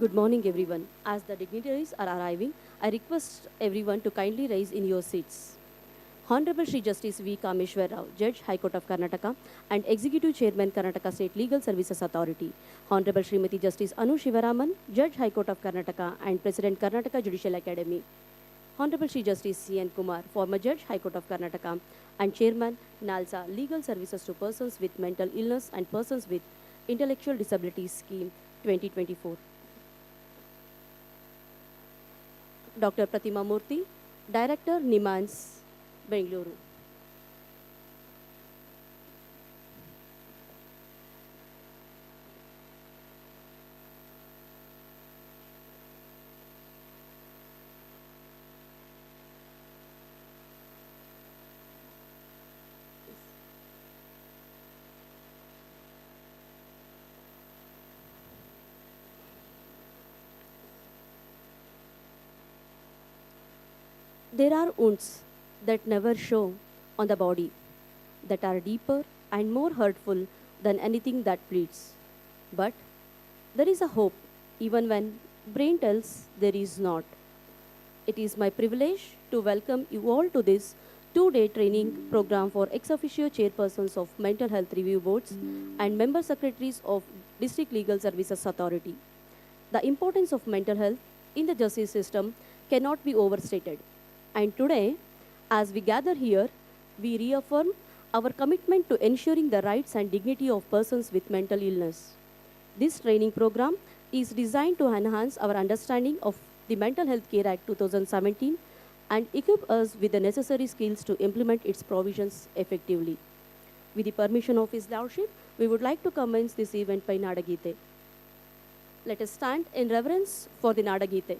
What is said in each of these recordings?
Good morning, everyone. As the dignitaries are arriving, I request everyone to kindly rise in your seats. Honorable Shri Justice V. Kameshwar Rao, Judge, High Court of Karnataka and Executive Chairman, Karnataka State Legal Services Authority. Honorable Srimati Justice Anu Shivaraman, Judge, High Court of Karnataka and President, Karnataka Judicial Academy. Honorable Shri Justice C.N. Kumar, former Judge, High Court of Karnataka and Chairman, NALSA, Legal Services to Persons with Mental Illness and Persons with Intellectual Disabilities Scheme 2024. Dr. Pratima Murthy, Director, NIMANS, Bengaluru. There are wounds that never show on the body, that are deeper and more hurtful than anything that bleeds. But there is a hope even when brain tells there is not. It is my privilege to welcome you all to this two-day training program for ex officio chairpersons of mental health review boards and member secretaries of District Legal Services Authority. The importance of mental health in the justice system cannot be overstated. And today, as we gather here, we reaffirm our commitment to ensuring the rights and dignity of persons with mental illness. This training program is designed to enhance our understanding of the Mental Health Care Act 2017 and equip us with the necessary skills to implement its provisions effectively. With the permission of His Lordship, we would like to commence this event by Nadagite. Let us stand in reverence for the Nadagite.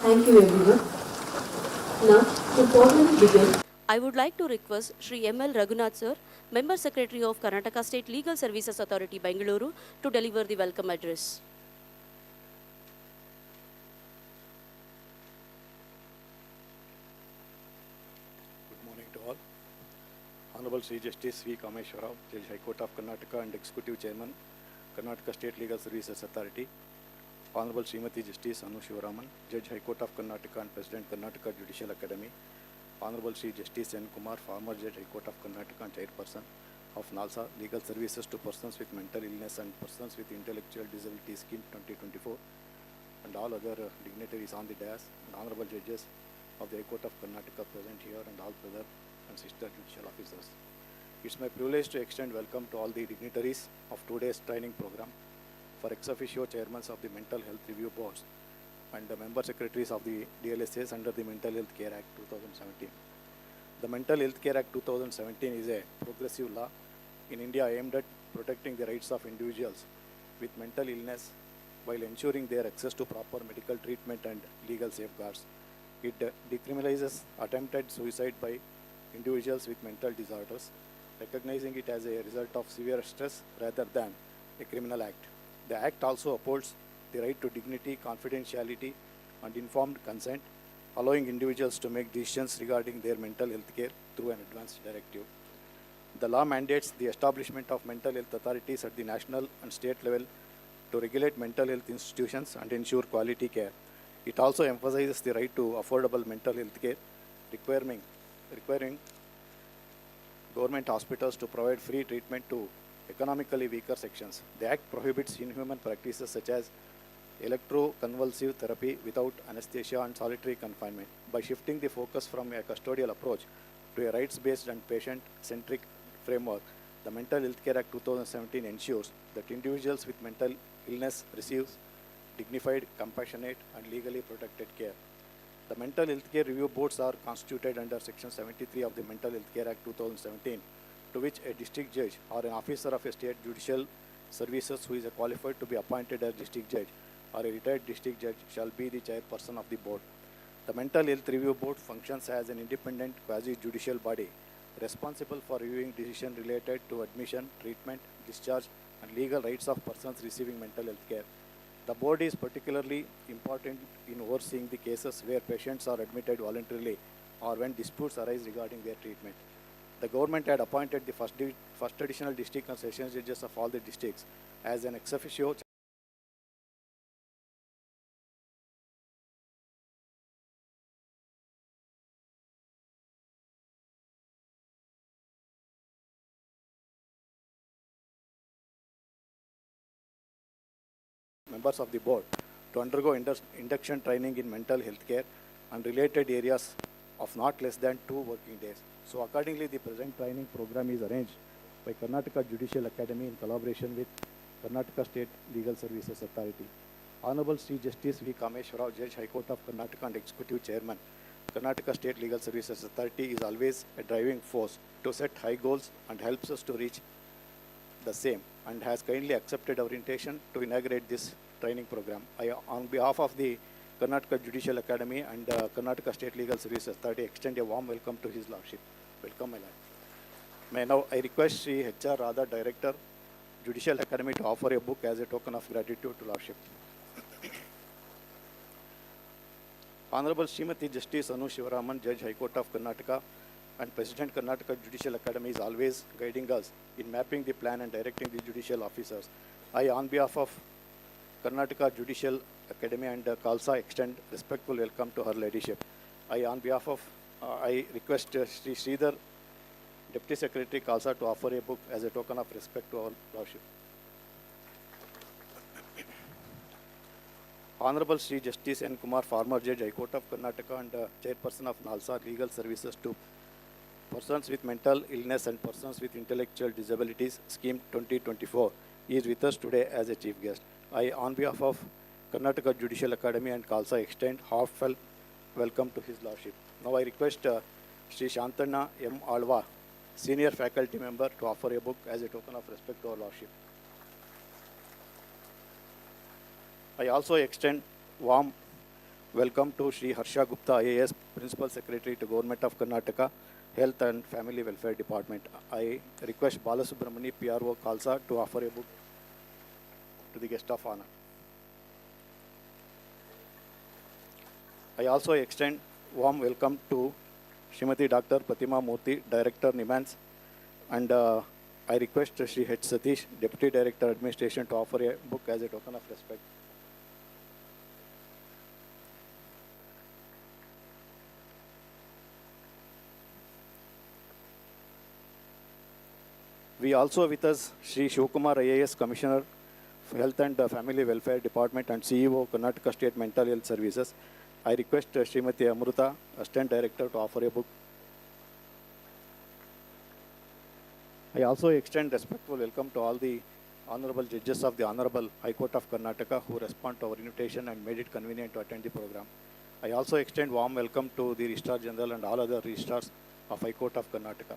Thank you, everyone. Now, to formally begin, I would like to request Shri M.L. Raghunath sir, Member Secretary of Karnataka State Legal Services Authority, Bengaluru, to deliver the welcome address. Good morning to all. Honorable Sri Justice V. Kameshwara, Judge High Court of Karnataka and Executive Chairman, Karnataka State Legal Services Authority. Honorable Srimati Justice Anu Shivaraman, Judge High Court of Karnataka and President Karnataka Judicial Academy. Honorable Sri Justice N. Kumar, former Judge High Court of Karnataka and Chairperson of NALSA, Legal Services to Persons with Mental Illness and Persons with Intellectual Disability Scheme 2024, and all other dignitaries on the dais, and honorable judges of the High Court of Karnataka present here, and all brother and sister judicial officers. It's my privilege to extend welcome to all the dignitaries of today's training program for ex officio chairmen of the Mental Health Review Boards and the member secretaries of the DLSAs under the Mental Health Care Act 2017. The Mental Health Care Act 2017 is a progressive law in India aimed at protecting the rights of individuals with mental illness while ensuring their access to proper medical treatment and legal safeguards. It decriminalizes attempted suicide by individuals with mental disorders, recognizing it as a result of severe stress rather than a criminal act. The Act also upholds the right to dignity, confidentiality, and informed consent, allowing individuals to make decisions regarding their mental health care through an advance directive. The law mandates the establishment of mental health authorities at the national and state level to regulate mental health institutions and ensure quality care. It also emphasizes the right to affordable mental health care, requiring government hospitals to provide free treatment to economically weaker sections. The Act prohibits inhuman practices such as electroconvulsive therapy without anesthesia and solitary confinement. By shifting the focus from a custodial approach to a rights-based and patient-centric framework, the Mental Health Care Act 2017 ensures that individuals with mental illness receive dignified, compassionate, and legally protected care. The Mental Health Care Review Boards are constituted under Section 73 of the Mental Health Care Act 2017, to which a district judge or an officer of a state judicial services who is qualified to be appointed as district judge or a retired district judge shall be the chairperson of the board. The Mental Health Review Board functions as an independent quasi-judicial body responsible for reviewing decisions related to admission, treatment, discharge, and legal rights of persons receiving mental health care. The board is particularly important in overseeing the cases where patients are admitted voluntarily or when disputes arise regarding their treatment. The government had appointed the first additional district and sessions judges of all the districts as an ex officio members of the board to undergo induction training in mental health care and related areas of not less than 2 working days. So accordingly, the present training program is arranged by Karnataka Judicial Academy in collaboration with Karnataka State Legal Services Authority. Honorable Sri Justice V. Kameshwara, Judge High Court of Karnataka and Executive Chairman, Karnataka State Legal Services Authority, is always a driving force to set high goals and helps us to reach the same, and has kindly accepted our invitation to inaugurate this training program. On behalf of the Karnataka Judicial Academy and Karnataka State Legal Services Authority, extend a warm welcome to His Lordship. Welcome, my lord. Now I request Sri H.R. Radha, Director, Judicial Academy, to offer a book as a token of gratitude to Lordship. Honorable Srimati Justice Anu Shivaraman, Judge High Court of Karnataka and President Karnataka Judicial Academy, is always guiding us in mapping the plan and directing the judicial officers. I, on behalf of Karnataka Judicial Academy and Khalsa, extend respectful welcome to her ladyship. On behalf of, I request Sri Sridhar, Deputy Secretary Khalsa, to offer a book as a token of respect to our lordship. Honorable Sri Justice N. Kumar, former Judge, High Court of Karnataka and Chairperson of NALSA, Legal Services to Persons with Mental Illness and Persons with Intellectual Disabilities Scheme 2024, is with us today as a chief guest. I, on behalf of Karnataka Judicial Academy and Khalsa, extend heartfelt welcome to His Lordship. Now I request Sri Shantanna M. Alva, Senior Faculty Member, to offer a book as a token of respect to our Lordship. I also extend warm welcome to Sri Harsha Gupta, IAS, Principal Secretary to Government of Karnataka. Health and Family Welfare Department. I request Balasubramani PRO Khalsa to offer a book to the guest of honor. I also extend warm welcome to Srimati Dr. Pratima Murthy, Director NIMANS, and I request Shri H. Satish, Deputy Director Administration, to offer a book as a token of respect. We also with us Shri Shivkumar IAS, Commissioner for Health and Family Welfare Department and CEO, Karnataka State Mental Health Services. I request Srimati Amruta, Assistant Director, to offer a book. I also extend respectful welcome to all the Honorable Judges of the Honorable High Court of Karnataka who respond to our invitation and made it convenient to attend the program. I also extend warm welcome to the Registrar General and all other Registrars of High Court of Karnataka.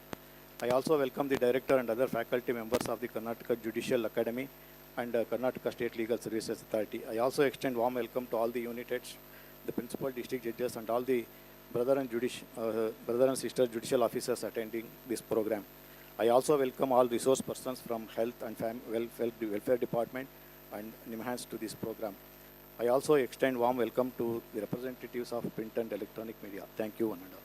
I also welcome the Director and other faculty members of the Karnataka Judicial Academy and Karnataka State Legal Services Authority. I also extend warm welcome to all the unit heads, the principal district judges, and all the brother and sister judicial officers attending this program. I also welcome all resource persons from Health and Welfare Department and NIMHANS to this program. I also extend warm welcome to the representatives of print and electronic media. Thank you, one and all.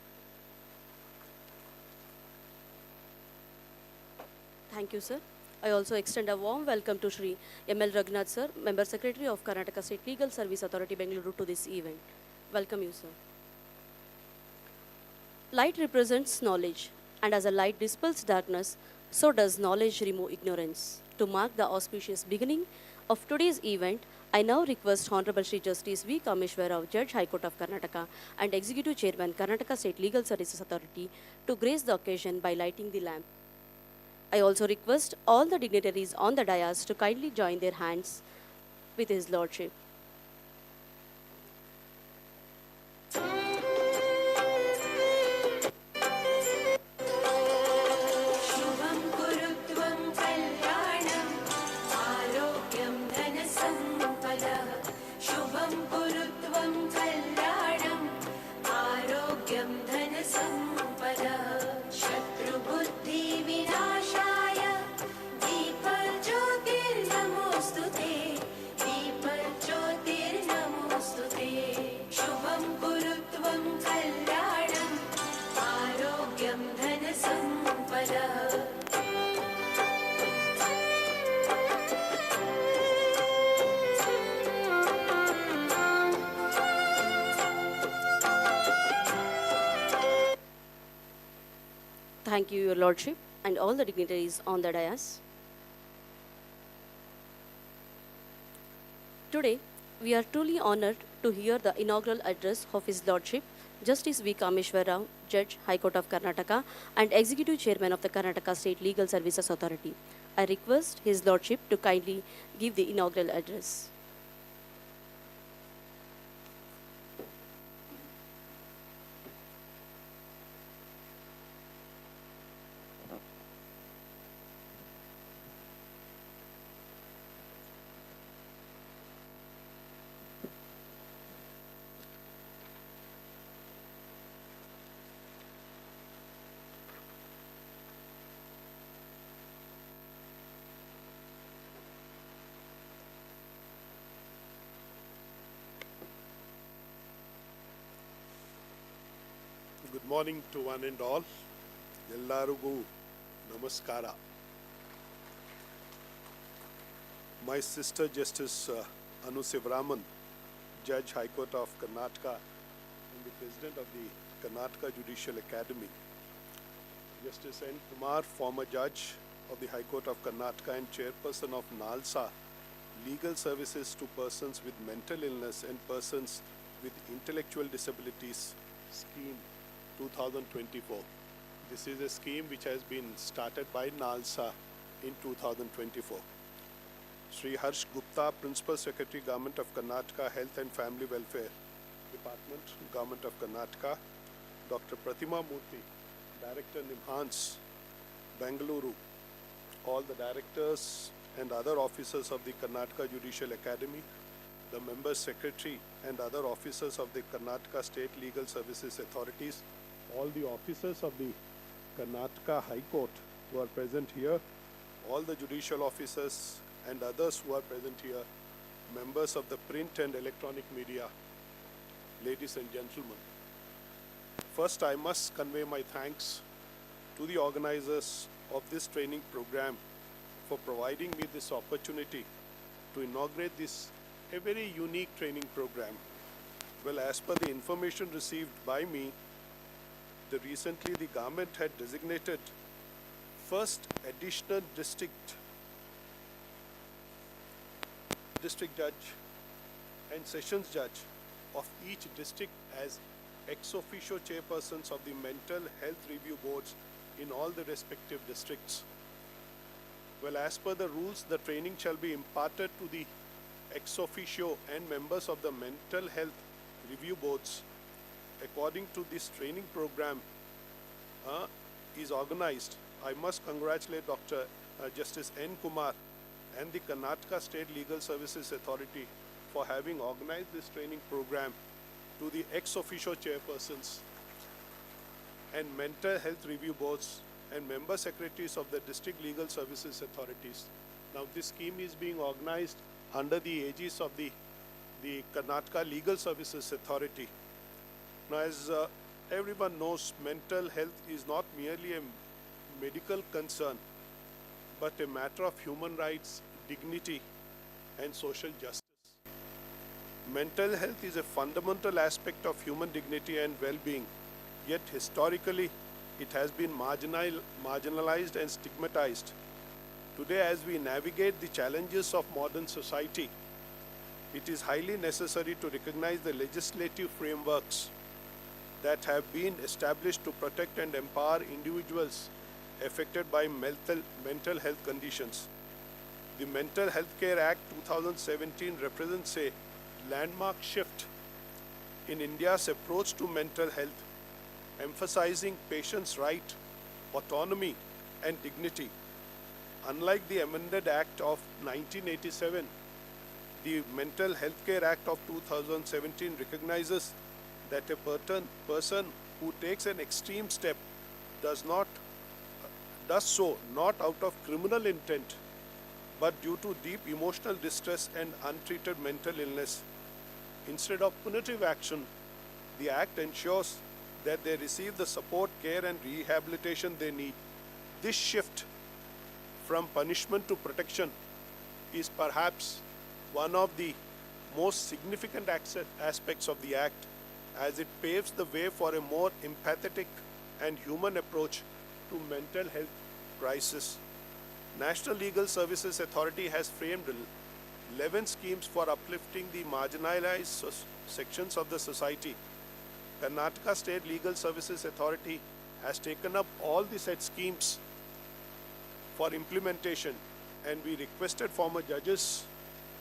Thank you, sir. I also extend a warm welcome to Shri M.L. Raghunath, sir, Member Secretary of Karnataka State Legal Service Authority, Bengaluru, to this event. Welcome you, sir. Light represents knowledge, and as a light dispels darkness, so does knowledge remove ignorance. To mark the auspicious beginning of today's event, I now request Honorable Shri Justice V. Kameshwar Rao, Judge High Court of Karnataka and Executive Chairman, Karnataka State Legal Services Authority, to grace the occasion by lighting the lamp. I also request all the dignitaries on the dais to kindly join their hands with His Lordship. Thank you, Your Lordship, and all the dignitaries on the dais. Today, we are truly honored to hear the inaugural address of His Lordship, Justice V. Kameshwar Rao, Judge, High Court of Karnataka, and Executive Chairman of the Karnataka State Legal Services Authority. I request His Lordship to kindly give the inaugural address. Good morning to one and all. Ellarigu namaskara. My sister Justice Anu Sivaraman, Judge High Court of Karnataka and the President of the Karnataka Judicial Academy. Justice N. Kumar, former Judge of the High Court of Karnataka and Chairperson of NALSA, Legal Services to Persons with Mental Illness and Persons with Intellectual Disabilities Scheme 2024. This is a scheme which has been started by NALSA in 2024. Sri Harsh Gupta, Principal Secretary, Government of Karnataka, Health and Family Welfare Department, Government of Karnataka. Dr. Pratima Murthy, Director NIMHANS, Bengaluru. All the directors and other officers of the Karnataka Judicial Academy, the Member Secretary and other officers of the Karnataka State Legal Services Authorities, all the officers of the Karnataka High Court who are present here, all the judicial officers and others who are present here, members of the print and electronic media, ladies and gentlemen. First, I must convey my thanks to the organizers of this training program for providing me this opportunity to inaugurate this a very unique training program. Well, as per the information received by me, recently the government had designated first additional district judge and sessions judge of each district as ex officio chairpersons of the mental health review boards in all the respective districts. Well, as per the rules, the training shall be imparted to the ex officio and members of the mental health review boards. According to this training program is organized, I must congratulate Dr. Justice N. Kumar and the Karnataka State Legal Services Authority for having organized this training program to the ex officio chairpersons and mental health review boards and member secretaries of the district legal services authorities. Now, this scheme is being organized under the aegis of the Karnataka Legal Services Authority. Now, as everyone knows, mental health is not merely a medical concern, but a matter of human rights, dignity, and social justice. Mental health is a fundamental aspect of human dignity and well-being, yet historically it has been marginalized and stigmatized. Today, as we navigate the challenges of modern society, it is highly necessary to recognize the legislative frameworks that have been established to protect and empower individuals affected by mental health conditions. The Mental Health Care Act 2017 represents a landmark shift in India's approach to mental health, emphasizing patients' right, autonomy, and dignity. Unlike the amended Act of 1987, the Mental Health Care Act of 2017 recognizes that a person who takes an extreme step does so not out of criminal intent, but due to deep emotional distress and untreated mental illness. Instead of punitive action, the Act ensures that they receive the support, care, and rehabilitation they need. This shift from punishment to protection is perhaps one of the most significant aspects of the Act, as it paves the way for a more empathetic and human approach to mental health crisis. National Legal Services Authority has framed 11 schemes for uplifting the marginalized sections of the society. Karnataka State Legal Services Authority has taken up all the said schemes for implementation, and we requested former judges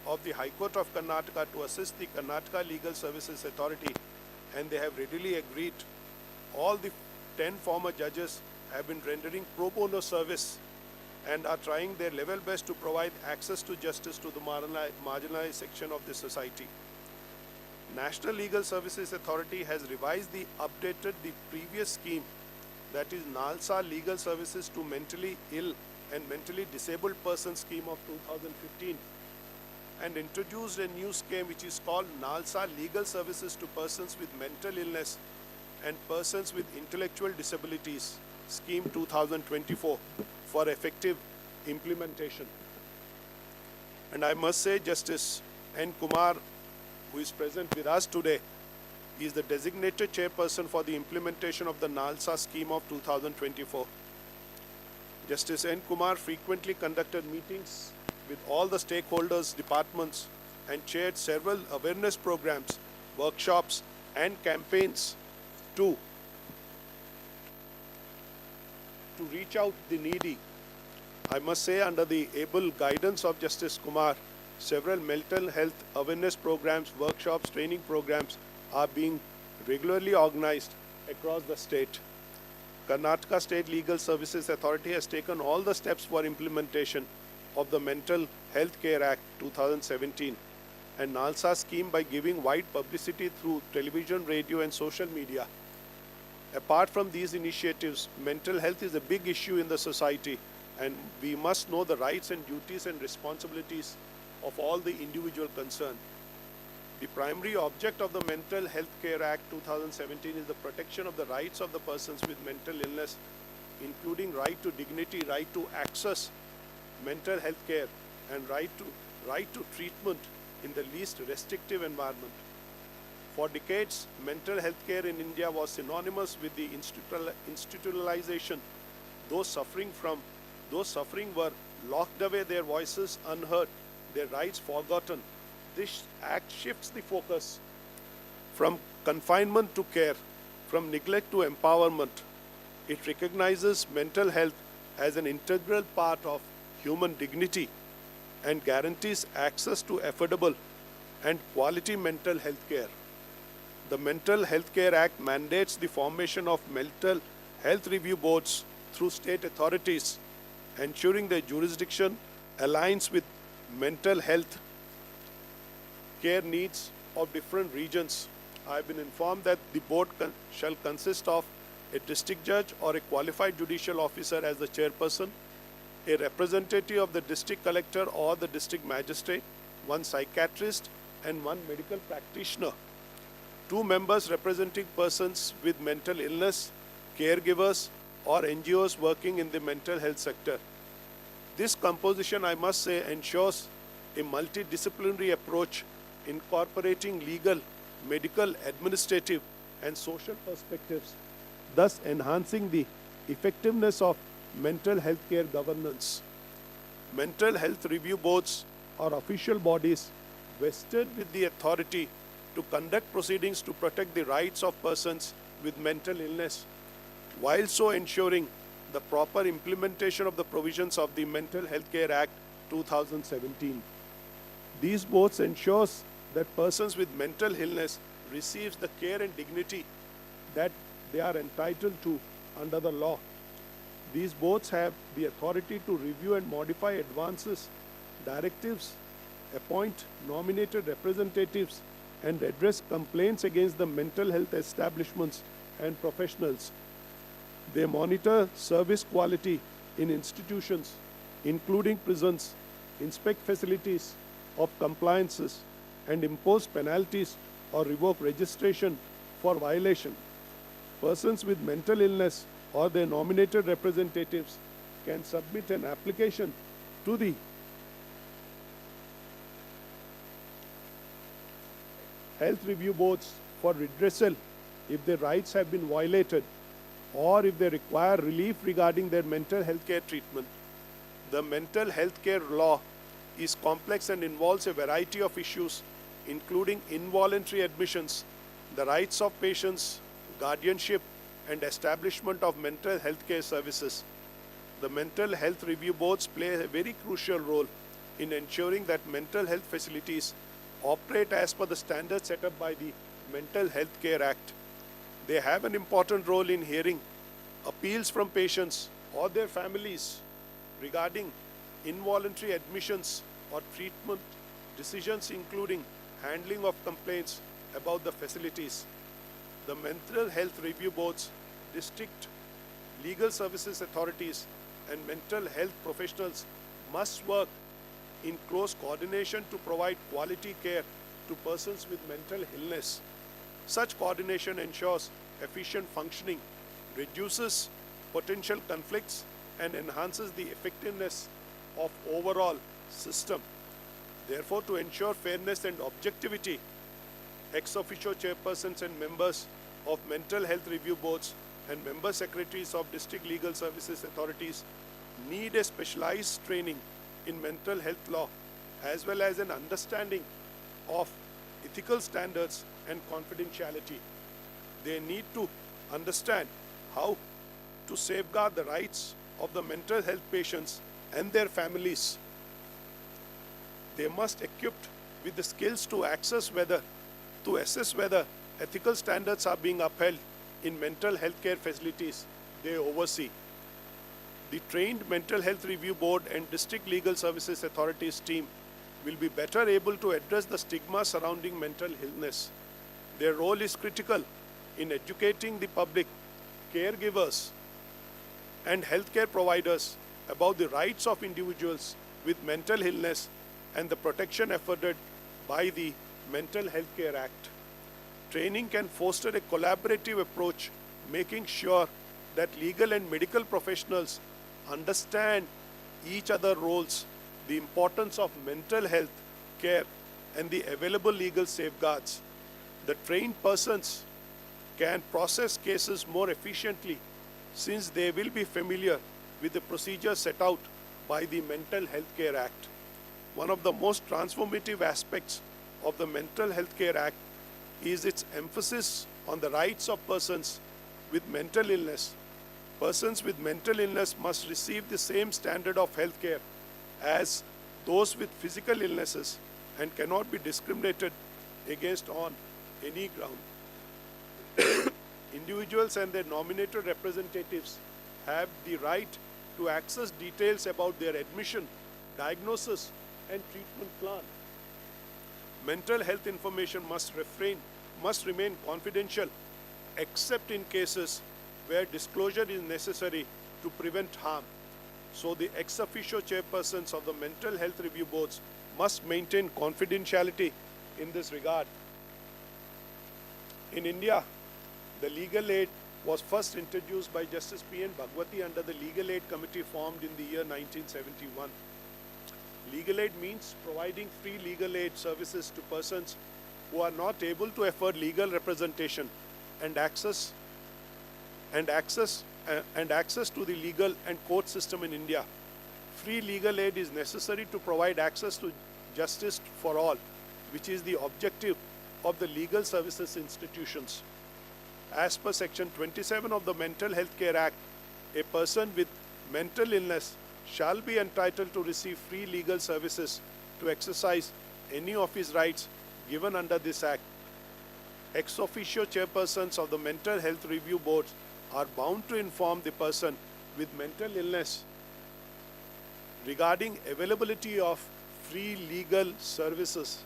of the High Court of Karnataka to assist the Karnataka Legal Services Authority, and they have readily agreed. All the 10 former judges have been rendering pro bono service and are trying their level best to provide access to justice to the marginalized section of the society. National Legal Services Authority has updated the previous scheme, that is NALSA Legal Services to Mentally Ill and Mentally Disabled Persons scheme of 2015, and introduced a new scheme which is called NALSA Legal Services to Persons with Mental Illness and Persons with Intellectual Disabilities scheme 2024 for effective implementation. And I must say, Justice N. Kumar, who is present with us today, is the designated chairperson for the implementation of the NALSA scheme of 2024. Justice N. Kumar frequently conducted meetings with all the stakeholders, departments, and chaired several awareness programs, workshops, and campaigns to reach out the needy. I must say, under the able guidance of Justice Kumar, several mental health awareness programs, workshops, training programs are being regularly organized across the state. Karnataka State Legal Services Authority has taken all the steps for implementation of the Mental Health Care Act 2017 and NALSA scheme by giving wide publicity through television, radio, and social media. Apart from these initiatives, mental health is a big issue in the society, and we must know the rights and duties and responsibilities of all the individual concerned. The primary object of the Mental Health Care Act 2017 is the protection of the rights of the persons with mental illness, including right to dignity, right to access mental health care, and right to treatment in the least restrictive environment. For decades, mental health care in India was synonymous with the institutionalization. Those suffering were locked away, their voices unheard, their rights forgotten. This act shifts the focus from confinement to care, from neglect to empowerment. It recognizes mental health as an integral part of human dignity and guarantees access to affordable and quality mental health care. The Mental Health Care Act mandates the formation of mental health review boards through state authorities, ensuring their jurisdiction aligns with mental health care needs of different regions. I have been informed that the board shall consist of a district judge or a qualified judicial officer as the chairperson, a representative of the district collector or the district magistrate, one psychiatrist, and one medical practitioner. 2 members representing persons with mental illness, caregivers, or NGOs working in the mental health sector. This composition, I must say, ensures a multidisciplinary approach incorporating legal, medical, administrative, and social perspectives, thus enhancing the effectiveness of mental health care governance. Mental health review boards are official bodies vested with the authority to conduct proceedings to protect the rights of persons with mental illness, while so ensuring the proper implementation of the provisions of the Mental Health Care Act 2017. These boards ensures that persons with mental illness receives the care and dignity that they are entitled to under the law. These boards have the authority to review and modify advances, directives, appoint nominated representatives, and address complaints against the mental health establishments and professionals. They monitor service quality in institutions, including prisons, inspect facilities of compliances, and impose penalties or revoke registration for violation. Persons with mental illness or their nominated representatives can submit an application to the health review boards for redressal if their rights have been violated or if they require relief regarding their mental health care treatment. The mental health care law is complex and involves a variety of issues, including involuntary admissions, the rights of patients, guardianship, and establishment of mental health care services. The mental health review boards play a very crucial role in ensuring that mental health facilities operate as per the standards set up by the Mental Health Care Act. They have an important role in hearing appeals from patients or their families regarding involuntary admissions or treatment decisions, including handling of complaints about the facilities. The mental health review boards, district legal services authorities, and mental health professionals must work in close coordination to provide quality care to persons with mental illness. Such coordination ensures efficient functioning, reduces potential conflicts, and enhances the effectiveness of overall system. Therefore, to ensure fairness and objectivity, ex officio chairpersons and members of mental health review boards and member secretaries of district legal services authorities need a specialized training in mental health law, as well as an understanding of ethical standards and confidentiality. They need to understand how to safeguard the rights of the mental health patients and their families. They must be equipped with the skills to assess whether ethical standards are being upheld in mental health care facilities they oversee. The trained Mental Health Review Board and District Legal Services Authorities team will be better able to address the stigma surrounding mental illness. Their role is critical in educating the public caregivers, and healthcare providers about the rights of individuals with mental illness and the protection afforded by the Mental Health Care Act. Training can foster a collaborative approach, making sure that legal and medical professionals understand each other's roles, the importance of mental health care, and the available legal safeguards. The trained persons can process cases more efficiently since they will be familiar with the procedures set out by the Mental Health Care Act. One of the most transformative aspects of the Mental Health Care Act is its emphasis on the rights of persons with mental illness. Persons with mental illness must receive the same standard of health care as those with physical illnesses and cannot be discriminated against on any ground. Individuals and their nominated representatives have the right to access details about their admission, diagnosis, and treatment plan. Mental health information must remain confidential except in cases where disclosure is necessary to prevent harm. So the ex officio chairpersons of the mental health review boards must maintain confidentiality in this regard. In India, the legal aid was first introduced by Justice P. N. Bhagwati under the Legal Aid Committee formed in the year 1971. Legal aid means providing free legal aid services to persons who are not able to afford legal representation and access to the legal and court system in India. Free legal aid is necessary to provide access to justice for all, which is the objective of the legal services institutions. As per Section 27 of the Mental Health Care Act, a person with mental illness shall be entitled to receive free legal services to exercise any of his rights given under this Act. Ex officio chairpersons of the mental health review boards are bound to inform the person with mental illness regarding availability of free legal services.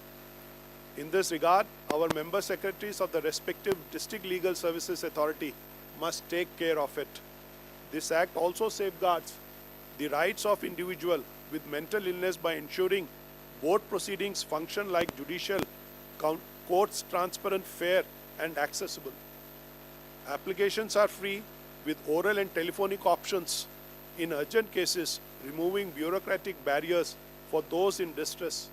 In this regard, our member secretaries of the respective district legal services authority must take care of it. This Act also safeguards the rights of individual with mental illness by ensuring board proceedings function like judicial courts, transparent, fair, and accessible. Applications are free with oral and telephonic options in urgent cases, removing bureaucratic barriers for those in distress.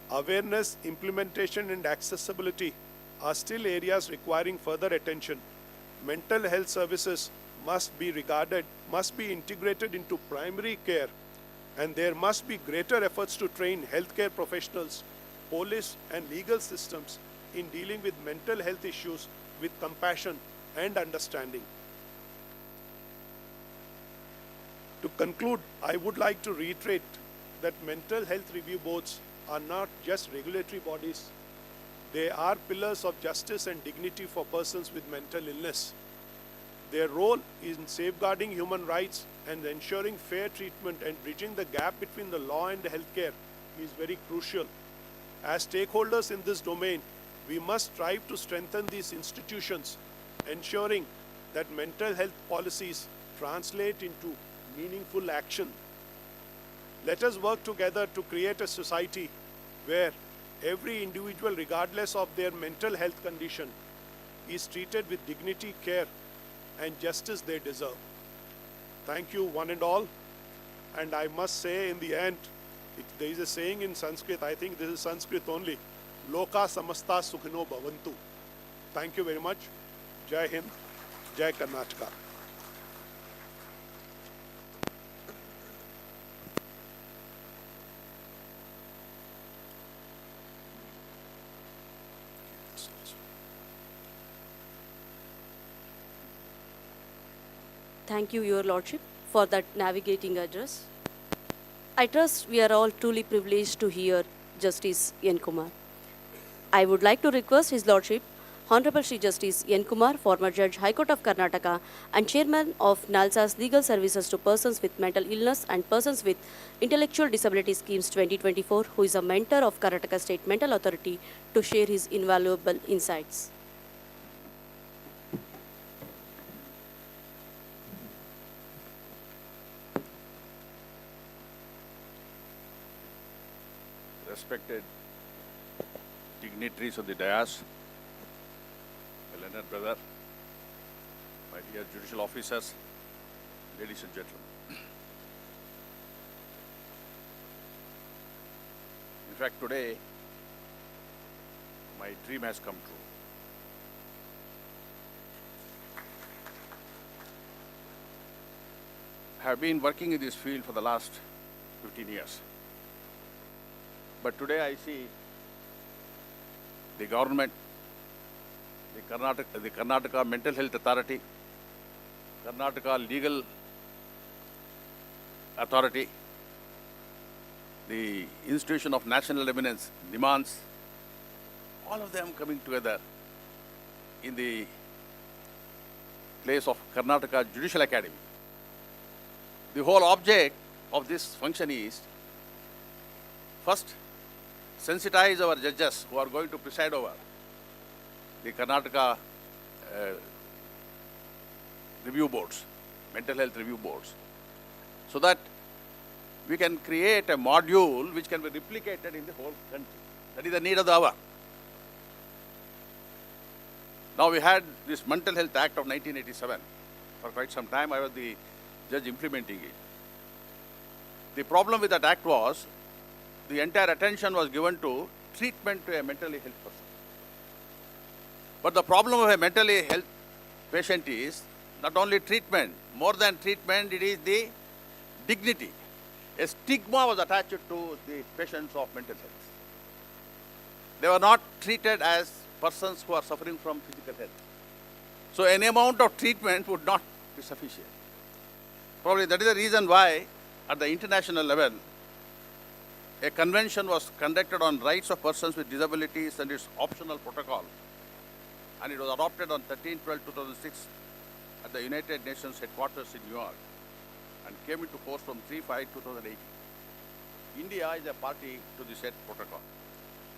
Awareness, implementation, and accessibility are still areas requiring further attention. Mental health services must be integrated into primary care, and there must be greater efforts to train healthcare professionals, police, and legal systems in dealing with mental health issues with compassion and understanding. To conclude, I would like to reiterate that mental health review boards are not just regulatory bodies. They are pillars of justice and dignity for persons with mental illness. Their role in safeguarding human rights and ensuring fair treatment and bridging the gap between the law and healthcare is very crucial. As stakeholders in this domain, we must strive to strengthen these institutions, ensuring that mental health policies translate into meaningful action. Let us work together to create a society where every individual, regardless of their mental health condition, is treated with dignity, care, and justice they deserve. Thank you, one and all. And I must say in the end, there is a saying in Sanskrit, I think this is Sanskrit only, Loka samasta sukhino bhavantu. Thank you very much. Jai Hind, Jai Karnataka. Thank you, Your Lordship, for that navigating address. I trust we are all truly privileged to hear Justice N. Kumar. I would like to request His Lordship, Honorable Shri Justice N. Kumar, former Judge, High Court of Karnataka and Chairman of NALSA's Legal Services to Persons with Mental Illness and Persons with Intellectual Disability Schemes 2024, who is a mentor of Karnataka State Mental Authority, to share his invaluable insights. respected dignitaries of the dais, my learned brother, my dear judicial officers, ladies and gentlemen. In fact, today, my dream has come true. I have been working in this field for the last 15 years. But today I see the government, the Karnataka Mental Health Authority, Karnataka Legal Authority, the Institution of National Eminence, demands, all of them coming together in the place of Karnataka Judicial Academy. The whole object of this function is, first, sensitize our judges who are going to preside over the Karnataka review boards, mental health review boards, so that we can create a module which can be replicated in the whole country. That is the need of the hour. Now we had this Mental Health Act of 1987. For quite some time I was the judge implementing it. The problem with that act was the entire attention was given to treatment to a mentally ill person. But the problem of a mentally ill patient is not only treatment, more than treatment, it is the dignity. A stigma was attached to the patients of mental health. They were not treated as persons who are suffering from physical health. So any amount of treatment would not be sufficient. Probably that is the reason why at the international level, a convention was conducted on rights of persons with disabilities and its optional protocol. And it was adopted on 13/12/2006 at the United Nations headquarters in New York and came into force from 3/5/2018. India is a party to the said protocol.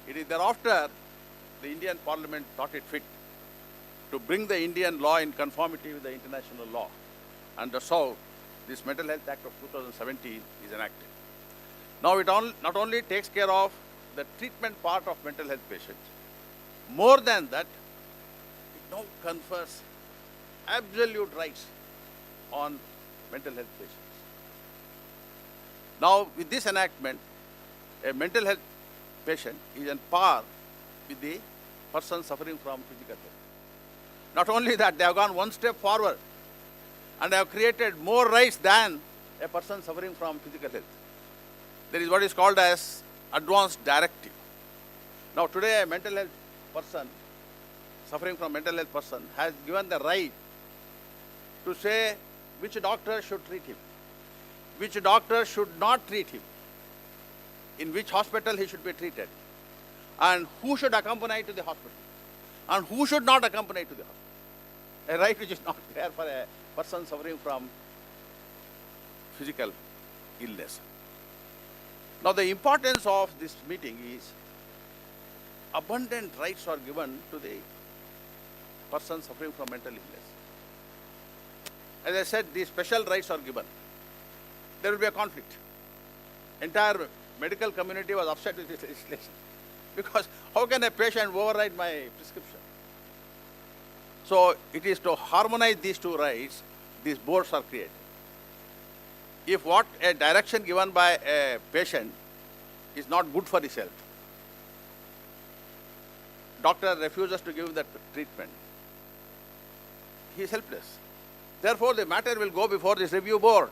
It is thereafter the Indian Parliament thought it fit to bring the Indian law in conformity with the international law. And that's how this Mental Health Act of 2017 is enacted. Now it not only takes care of the treatment part of mental health patients, more than that, it now confers absolute rights on mental health patients. Now with this enactment, a mental health patient is on par with the person suffering from physical health. Not only that, they have gone one step forward and they have created more rights than a person suffering from physical health. There is what is called as advanced directive. Now today a mental health person, suffering from mental health person, has given the right to say which doctor should treat him, which doctor should not treat him, in which hospital he should be treated, and who should accompany to the hospital, and who should not accompany to the hospital. A right which is not there for a person suffering from physical illness. Now the importance of this meeting is abundant rights are given to the person suffering from mental illness. As I said, these special rights are given. There will be a conflict. Entire medical community was upset with this legislation. Because how can a patient override my prescription? So it is to harmonize these two rights, these boards are created. If what a direction given by a patient is not good for his health, doctor refuses to give that treatment, he is helpless. Therefore, the matter will go before this review board.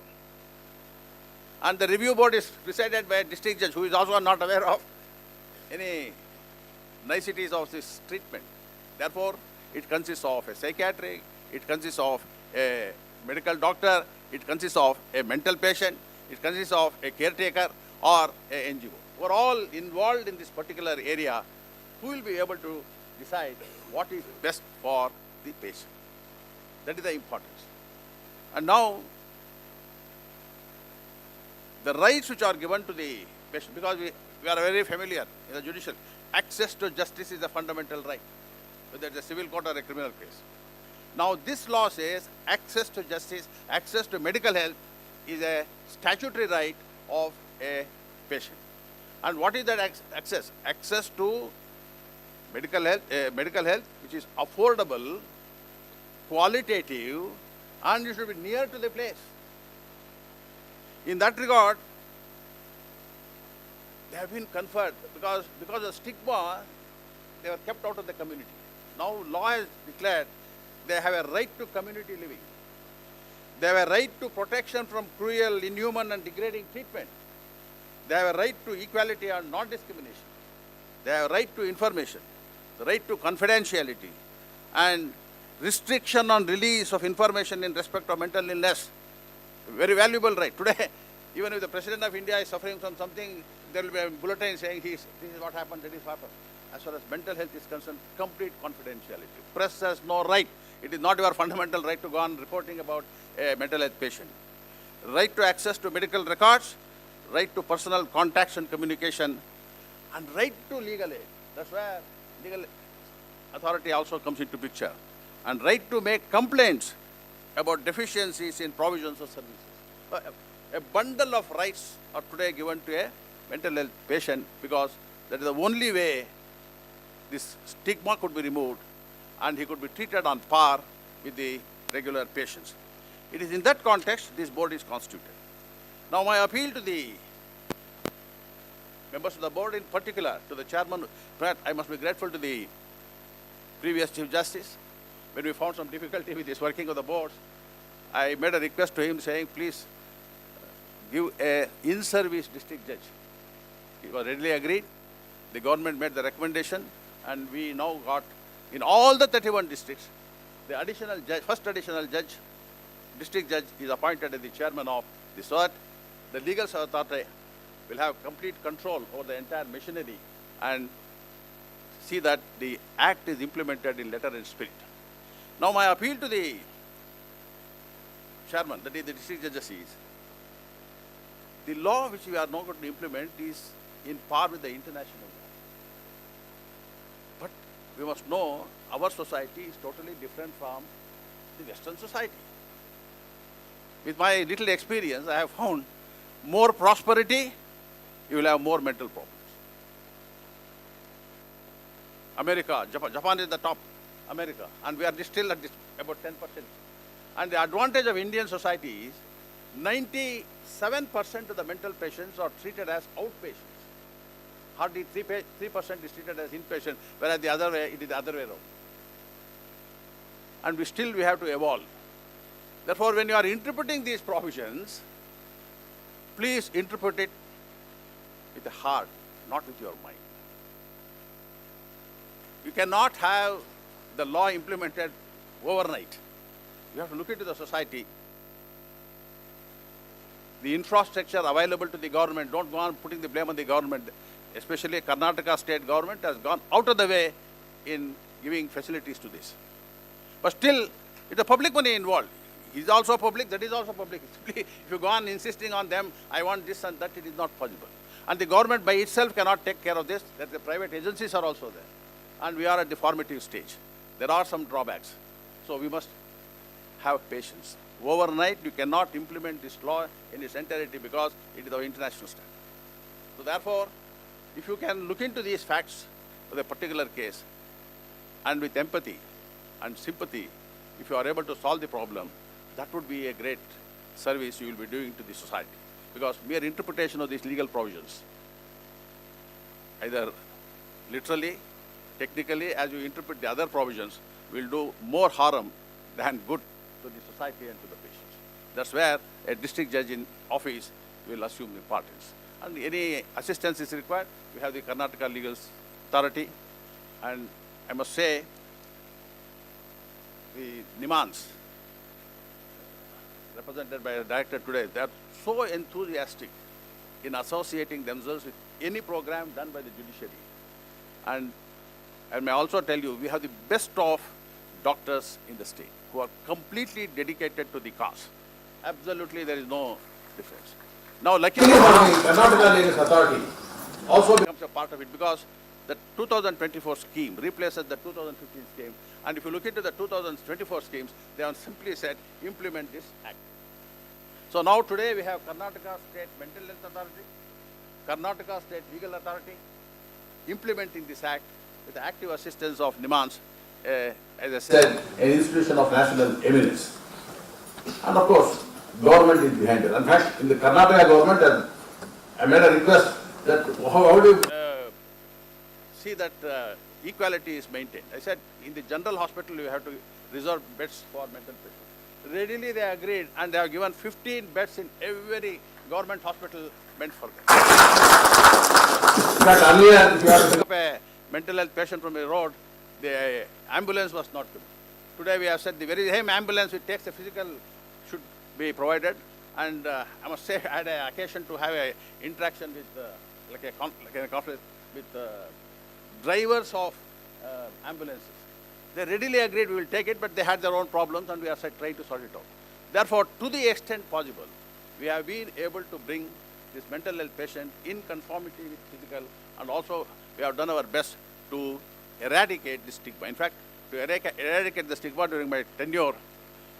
And the review board is presided by a district judge who is also not aware of any niceties of this treatment. Therefore, it consists of a psychiatric, it consists of a medical doctor, it consists of a mental patient, it consists of a caretaker or a NGO. Who are all involved in this particular area, who will be able to decide what is best for the patient. That is the importance. And now, the rights which are given to the patient, because we are very familiar in the judicial, access to justice is a fundamental right, whether it's a civil court or a criminal case. Now this law says access to justice, access to medical health is a statutory right of a patient. And what is that access? Access to medical health which is affordable, qualitative, and you should be near to the place. In that regard, they have been conferred because of stigma, they were kept out of the community. Now law has declared they have a right to community living. They have a right to protection from cruel, inhuman and degrading treatment. They have a right to equality and non-discrimination. They have a right to information, the right to confidentiality, and restriction on release of information in respect of mental illness. Very valuable right. Today, even if the President of India is suffering from something, there will be a bulletin saying this is what happened, that is what happened. As far as mental health is concerned, complete confidentiality. Press has no right. It is not your fundamental right to go on reporting about a mental health patient. Right to access to medical records, right to personal contacts and communication, and right to legal aid. That's where legal authority also comes into picture. And right to make complaints about deficiencies in provisions of services. A bundle of rights are today given to a mental health patient because that is the only way this stigma could be removed and he could be treated on par with the regular patients. It is in that context this board is constituted. Now my appeal to the members of the board, in particular to the chairman, I must be grateful to the previous Chief Justice. When we found some difficulty with his working of the boards, I made a request to him saying, please give a in-service district judge. He was readily agreed. The government made the recommendation, and we now got, in all the 31 districts, the additional judge, first additional judge, district judge is appointed as the chairman of the SOT. The legal authority will have complete control over the entire machinery and see that the act is implemented in letter and spirit. Now my appeal to the chairman, that is the district judges, is the law which we are now going to implement is in par with the international law. But we must know our society is totally different from the Western society. With my little experience, I have found more prosperity, you will have more mental problems. America, Japan is the top, America, and we are still at about 10%. And the advantage of Indian society is 97% of the mental patients are treated as outpatients. Hardly 3% is treated as inpatient, whereas the other way, it is the other way around. And we have to evolve. Therefore, when you are interpreting these provisions, please interpret it with the heart, not with your mind. You cannot have the law implemented overnight. You have to look into the society, the infrastructure available to the government. Don't go on putting the blame on the government. Especially Karnataka state government has gone out of the way in giving facilities to this. But still, it's the public money involved. He's also public, that is also public. If you go on insisting on them, I want this and that, it is not possible. And the government by itself cannot take care of this, that the private agencies are also there. And we are at the formative stage. There are some drawbacks. So we must have patience. Overnight, you cannot implement this law in its entirety because it is of international standard. So therefore, if you can look into these facts of a particular case and with empathy and sympathy, if you are able to solve the problem, that would be a great service you will be doing to the society. Because mere interpretation of these legal provisions, either literally, technically, as you interpret the other provisions, will do more harm than good to the society and to the patients. That's where a district judge in office will assume the importance. And any assistance is required, we have the Karnataka Legal Authority. And I must say, the Nimans, represented by the director today, they are so enthusiastic in associating themselves with any program done by the judiciary. And I may also tell you, we have the best of doctors in the state who are completely dedicated to the cause. Absolutely, there is no difference. Now, luckily, the Karnataka Legal Authority also becomes a part of it because the 2024 scheme replaces the 2015 scheme. And if you look into the 2024 schemes, they have simply said, implement this act. So now today we have Karnataka State Mental Health Authority, Karnataka State Legal Authority, implementing this act with the active assistance of NIMANS, as I said, an institution of national eminence. And of course, government is behind it. In fact, in the Karnataka government, I made a request that how do you see that equality is maintained. I said, in the general hospital, you have to reserve beds for mental patients. Readily they agreed, and they have given 15 beds in every government hospital meant for them. In fact, earlier, if you have to pick up a mental health patient from a road, the ambulance was not given. Today we have said the very same ambulance which takes the physical should be provided. And I must say, I had an occasion to have an interaction with, like a conference with drivers of ambulances. They readily agreed we will take it, but they had their own problems and we are trying to sort it out. Therefore, to the extent possible, we have been able to bring this mental health patient in conformity with physical, and also we have done our best to eradicate the stigma. In fact, to eradicate the stigma during my tenure,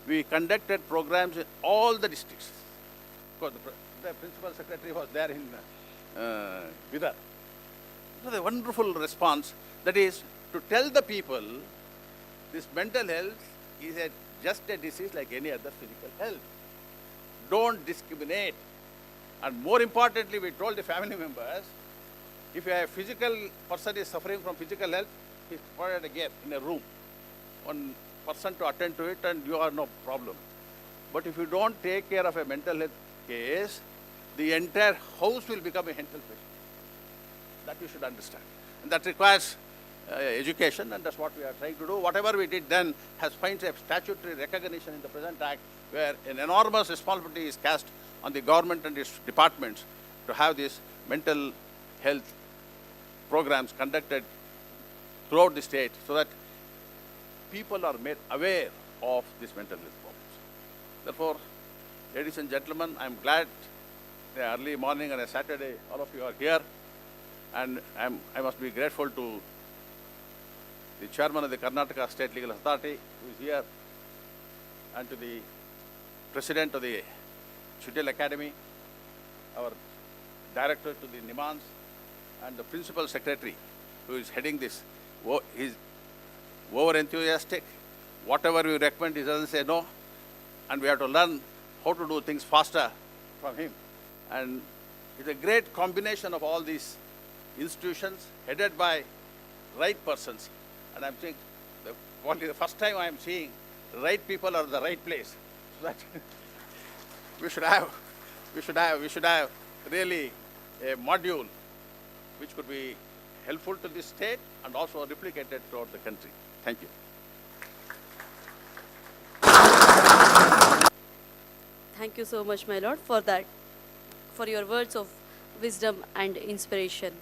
we conducted programs in all the districts. Because the principal secretary was there in Bidar. It was a wonderful response. That is, to tell the people this mental health is just a disease like any other physical health. Don't discriminate. And more importantly, we told the family members, if a physical person is suffering from physical health, he's provided again in a room, one person to attend to it, and you are no problem. But if you don't take care of a mental health case, the entire house will become a mental patient. That you should understand. And that requires education, and that's what we are trying to do. Whatever we did then has finds a statutory recognition in the present act, where an enormous responsibility is cast on the government and its departments to have these mental health programs conducted throughout the state so that people are made aware of these mental health problems. Therefore, ladies and gentlemen, I'm glad the early morning on a Saturday, all of you are here, and I must be grateful to the chairman of the Karnataka State Legal Authority, who is here, and to the president of the Judicial Academy, our director to the NIMANS, and the principal secretary, who is heading this. He's over-enthusiastic. Whatever we recommend, he doesn't say no. And we have to learn how to do things faster from him. And it's a great combination of all these institutions headed by right persons. And I'm saying, only the first time I'm seeing the right people are the right place. So that we should have really a module which could be helpful to this state and also replicated throughout the country. Thank you. Thank you so much, my lord, for that, for your words of wisdom and inspiration.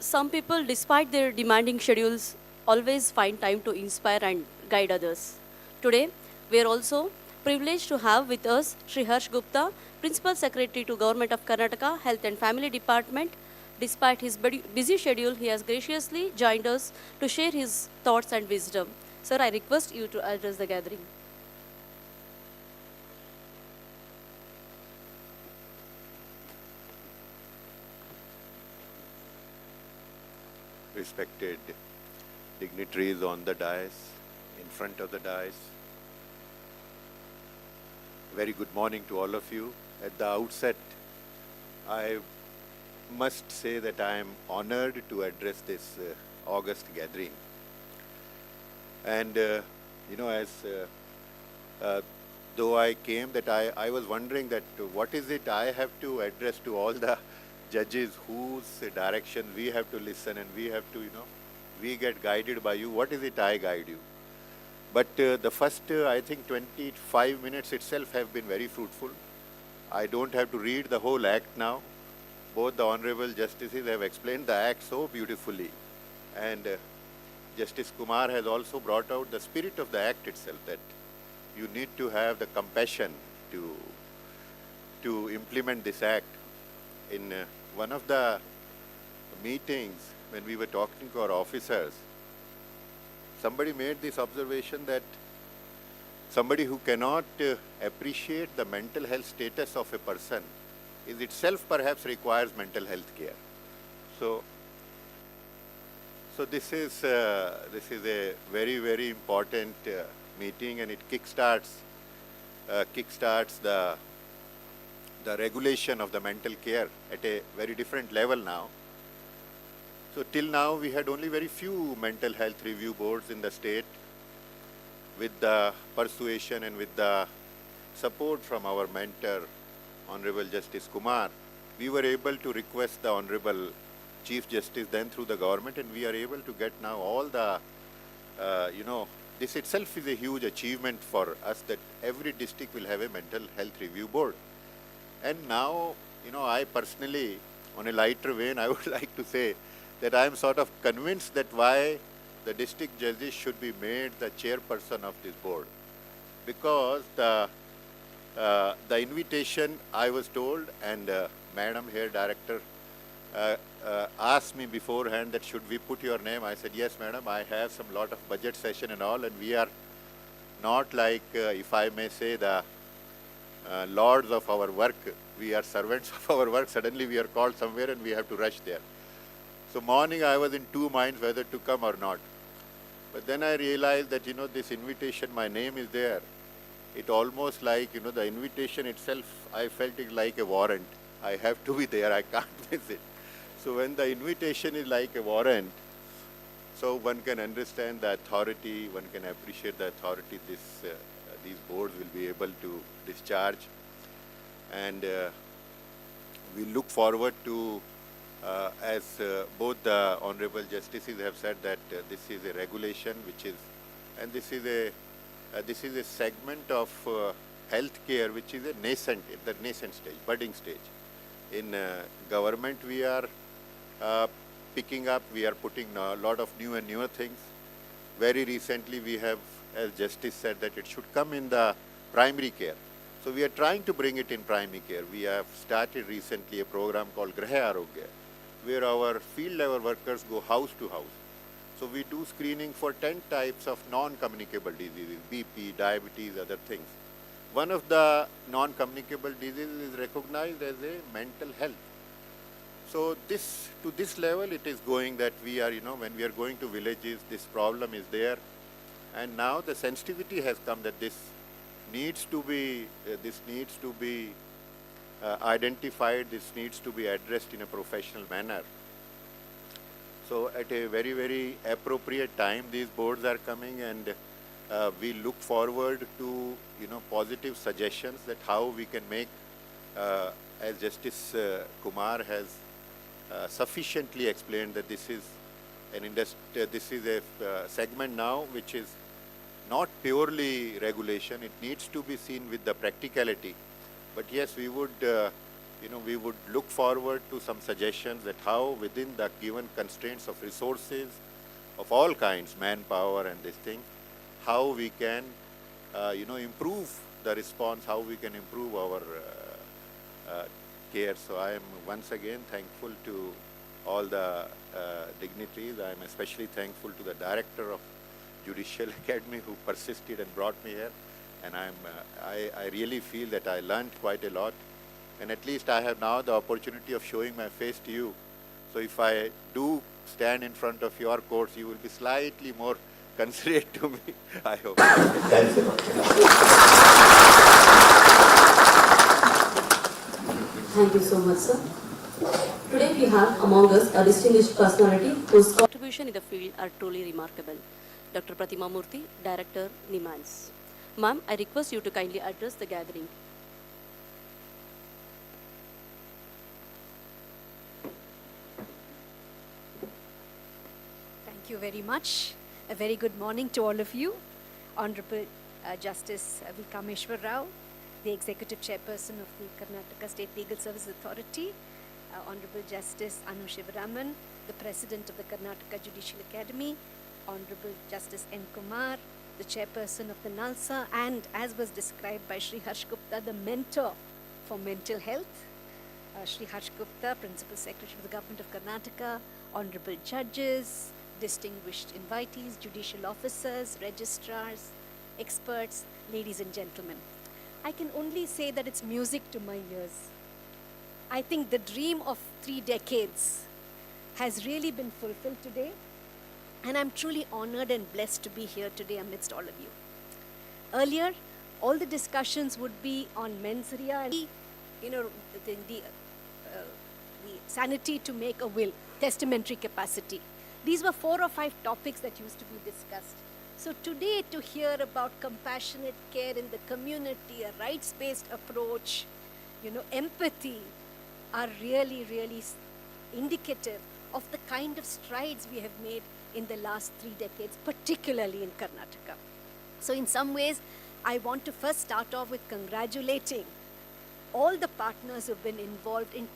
Some people, despite their demanding schedules, always find time to inspire and guide others. Today, we are also privileged to have with us Shri Harsh Gupta, Principal Secretary to Government of Karnataka Health and Family Department. Despite his busy schedule, he has graciously joined us to share his thoughts and wisdom. Sir, I request you to address the gathering. Respected dignitaries on the dais, in front of the dais. Very good morning to all of you. At the outset, I must say that I am honored to address this August gathering. And, though I came, that I was wondering that what is it I have to address to all the judges whose direction we have to listen, and we have to, we get guided by you. What is it I guide you? But the first, I think, 25 minutes itself have been very fruitful. I don't have to read the whole act now. Both the honorable justices have explained the act so beautifully. And Justice Kumar has also brought out the spirit of the act itself, that you need to have the compassion to implement this act. In one of the meetings, when we were talking to our officers, somebody made this observation that somebody who cannot appreciate the mental health status of a person is itself perhaps requires mental health care. So this is a very, very important meeting, and it kickstarts the regulation of the mental care at a very different level now. So till now we had only very few mental health review boards in the state. With the persuasion and with the support from our mentor, Honorable Justice Kumar, we were able to request the Honorable Chief Justice then through the government, and we are able to get now all the, this itself is a huge achievement for us, that every district will have a mental health review board. And now, I personally, on a lighter vein, I would like to say that I am sort of convinced that why the district judges should be made the chairperson of this board. Because the invitation, I was told, and Madam here, Director, asked me beforehand that should we put your name. I said, yes, Madam, I have some lot of budget session and all, and we are not like, if I may say, the lords of our work. We are servants of our work. Suddenly we are called somewhere and we have to rush there. So morning I was in two minds whether to come or not. But then I realized that, this invitation, my name is there. It almost like, the invitation itself, I felt it like a warrant. I have to be there, I can't miss it. So when the invitation is like a warrant, so one can understand the authority, one can appreciate the authority these boards will be able to discharge. And we look forward to, as both the Honorable Justices have said, that this is a regulation which is, and this is a segment of healthcare which is a nascent stage, budding stage. In government we are picking up, we are putting a lot of new and newer things. Very recently we have, as Justice said, that it should come in the primary care. So we are trying to bring it in primary care. We have started recently a program called Graha Arogya, where our field level workers go house to house. So we do screening for 10 types of non-communicable diseases, BP, diabetes, other things. One of the non-communicable diseases is recognized as a mental health. So to this level it is going, that we are, when we are going to villages, this problem is there. And now the sensitivity has come that this needs to be identified, this needs to be addressed in a professional manner. So at a very, very appropriate time, these boards are coming, and we look forward to, positive suggestions that how we can make, as Justice Kumar has sufficiently explained, that this is a segment now which is not purely regulation. It needs to be seen with the practicality. But yes, we would, we would look forward to some suggestions that how within the given constraints of resources of all kinds, manpower and this thing, how we can, improve the response, how we can improve our care. So I am once again thankful to all the dignitaries. I am especially thankful to the Director of Judicial Academy who persisted and brought me here. And I really feel that I learned quite a lot. And at least I have now the opportunity of showing my face to you. So if I do stand in front of your courts, you will be slightly more considerate to me, I hope. Thanks a lot. Thank you so much, sir. Today we have among us a distinguished personality whose contribution in the field are truly remarkable. Dr. Pratima Murthy, Director, NIMANS. Ma'am, I request you to kindly address the gathering. Thank you very much. A very good morning to all of you. Honorable Justice V. Kameshwar Rao, the Executive Chairperson of the Karnataka State Legal Services Authority, Honorable Justice Anu Shivaraman, the President of the Karnataka Judicial Academy, Honorable Justice N. Kumar, the Chairperson of the NALSA, and as was described by Shri Harsh Gupta, the mentor for mental health, Shri Harsh Gupta, Principal Secretary of the Government of Karnataka, Honorable Judges, distinguished invitees, judicial officers, registrars, experts, ladies and gentlemen. I can only say that it's music to my ears. I think the dream of 3 decades has really been fulfilled today. And I'm truly honored and blessed to be here today amidst all of you. Earlier, all the discussions would be on mens rea and the sanity to make a will, testamentary capacity. These were 4 or 5 topics that used to be discussed. So today, to hear about compassionate care in the community, a rights-based approach, empathy, are really, really indicative of the kind of strides we have made in the last 3 decades, particularly in Karnataka. So in some ways, I want to first start off with congratulating all the partners who've been involved in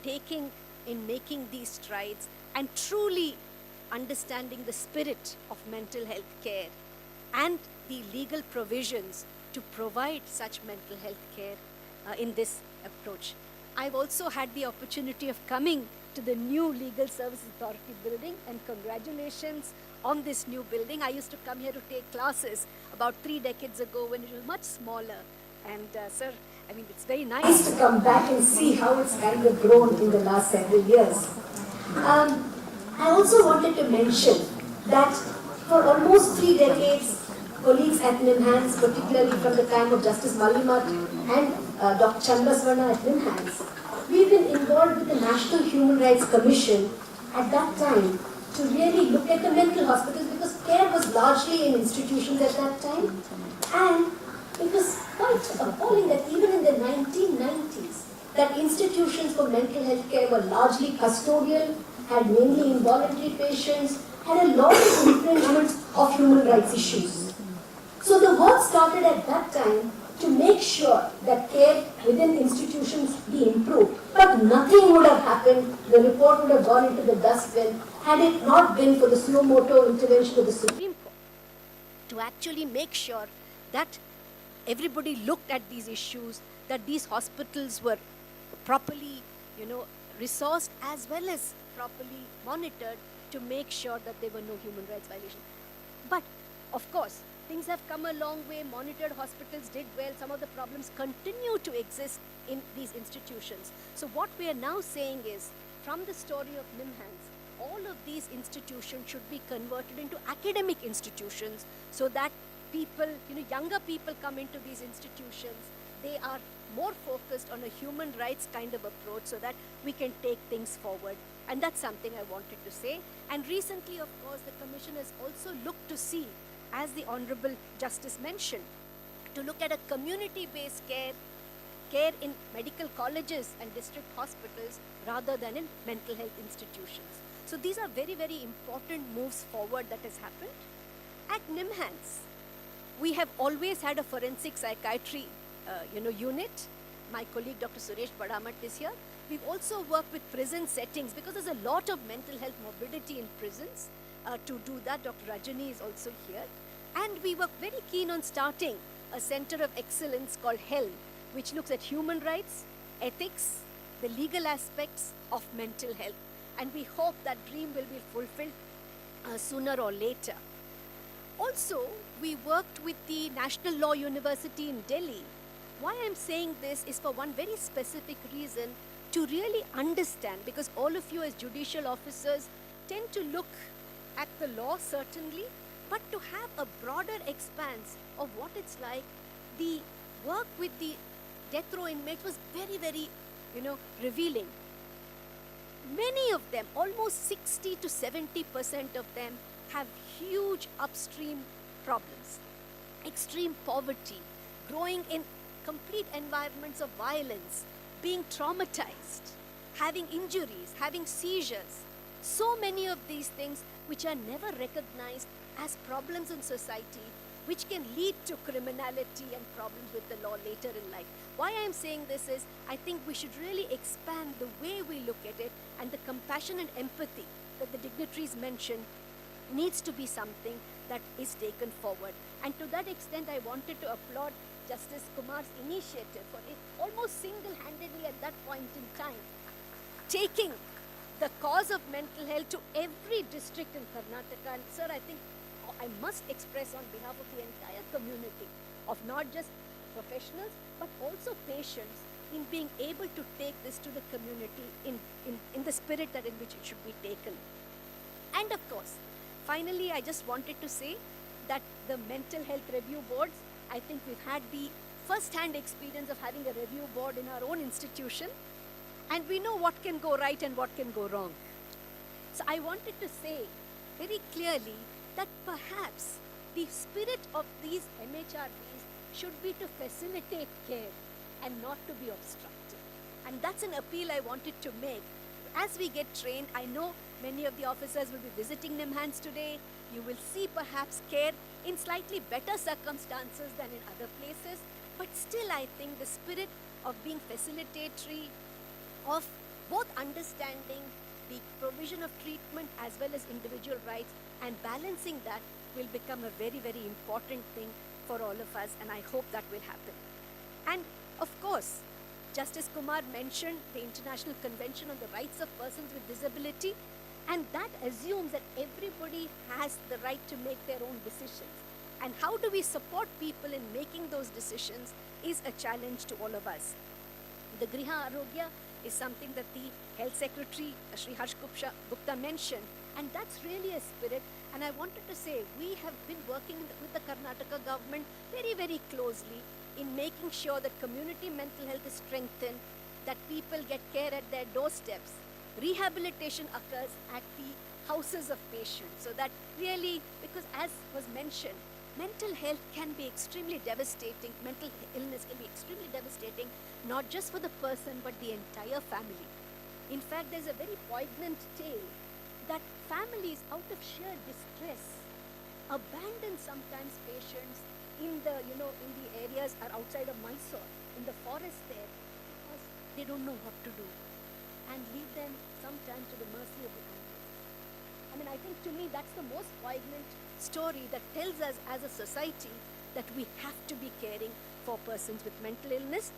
making these strides and truly understanding the spirit of mental health care and the legal provisions to provide such mental health care in this approach. I've also had the opportunity of coming to the new Legal Services Authority building, and congratulations on this new building. I used to come here to take classes about 3 decades ago when it was much smaller. And sir, I mean, it's very nice to come back and see how it's kind of grown in the last several years. I also wanted to mention that for almost 3 decades, colleagues at NIMHANS, particularly from the time of Justice Mallimat and Dr. Chandaswarna at NIMHANS, we've been involved with the National Human Rights Commission at that time to really look at the mental hospitals, because care was largely in institutions at that time. And it was quite appalling that even in the 1990s, that institutions for mental health care were largely custodial, had mainly involuntary patients, had a lot of infringements of human rights issues. So the work started at that time to make sure that care within institutions be improved. But nothing would have happened, the report would have gone into the dustbin, had it not been for the suo motu intervention of the Supreme Court to actually make sure that everybody looked at these issues, that these hospitals were properly, resourced as well as properly monitored to make sure that there were no human rights violations. But, of course, things have come a long way. Monitored hospitals did well. Some of the problems continue to exist in these institutions. So what we are now saying is, from the story of NIMHANS, all of these institutions should be converted into academic institutions so that people, younger people come into these institutions. They are more focused on a human rights kind of approach so that we can take things forward. And that's something I wanted to say. And recently, of course, the Commission has also looked to see, as the Honorable Justice mentioned, to look at a community-based care in medical colleges and district hospitals rather than in mental health institutions. So these are very, very important moves forward that has happened. At NIMHANS, we have always had a forensic psychiatry unit. My colleague Dr. Suresh Badamat is here. We've also worked with prison settings because there's a lot of mental health morbidity in prisons. To do that, Dr. Rajani is also here. And we were very keen on starting a center of excellence called HELM, which looks at human rights, ethics, the legal aspects of mental health. And we hope that dream will be fulfilled sooner or later. Also, we worked with the National Law University in Delhi. Why I'm saying this is for one very specific reason, to really understand, because all of you as judicial officers tend to look at the law certainly, but to have a broader expanse of what it's like. The work with the death row inmates was very, very, revealing. Many of them, almost 60 to 70% of them, have huge upstream problems, extreme poverty, growing in complete environments of violence, being traumatized, having injuries, having seizures. So many of these things which are never recognized as problems in society, which can lead to criminality and problems with the law later in life. Why I'm saying this is, I think we should really expand the way we look at it, and the compassion and empathy that the dignitaries mentioned needs to be something that is taken forward. And to that extent, I wanted to applaud Justice Kumar's initiative for it, almost single-handedly at that point in time, taking the cause of mental health to every district in Karnataka. And sir, I think I must express on behalf of the entire community of not just professionals, but also patients, in being able to take this to the community in the spirit that in which it should be taken. And of course, finally, I just wanted to say that the mental health review boards, I think we've had the first-hand experience of having a review board in our own institution, and we know what can go right and what can go wrong. So I wanted to say very clearly that perhaps the spirit of these MHRBs should be to facilitate care and not to be obstructive. And that's an appeal I wanted to make. As we get trained, I know many of the officers will be visiting NIMHANS today. You will see perhaps care in slightly better circumstances than in other places. But still, I think the spirit of being facilitatory, of both understanding the provision of treatment as well as individual rights and balancing that will become a very, very important thing for all of us, and I hope that will happen. And of course, Justice Kumar mentioned the International Convention on the Rights of Persons with Disability, and that assumes that everybody has the right to make their own decisions. And how do we support people in making those decisions is a challenge to all of us. The Griha Arogya is something that the Health Secretary, Shri Harsh Gupta mentioned, and that's really a spirit. And I wanted to say, we have been working with the Karnataka government very, very closely in making sure that community mental health is strengthened, that people get care at their doorsteps. Rehabilitation occurs at the houses of patients, so that really, because as was mentioned, mental health can be extremely devastating, mental illness can be extremely devastating, not just for the person, but the entire family. In fact, there's a very poignant tale that families, out of sheer distress, abandon sometimes patients in the, in the areas or outside of Mysore, in the forest there, because they don't know what to do, and leave them sometimes to the mercy of the animals. I mean, I think to me that's the most poignant story that tells us as a society that we have to be caring for persons with mental illness.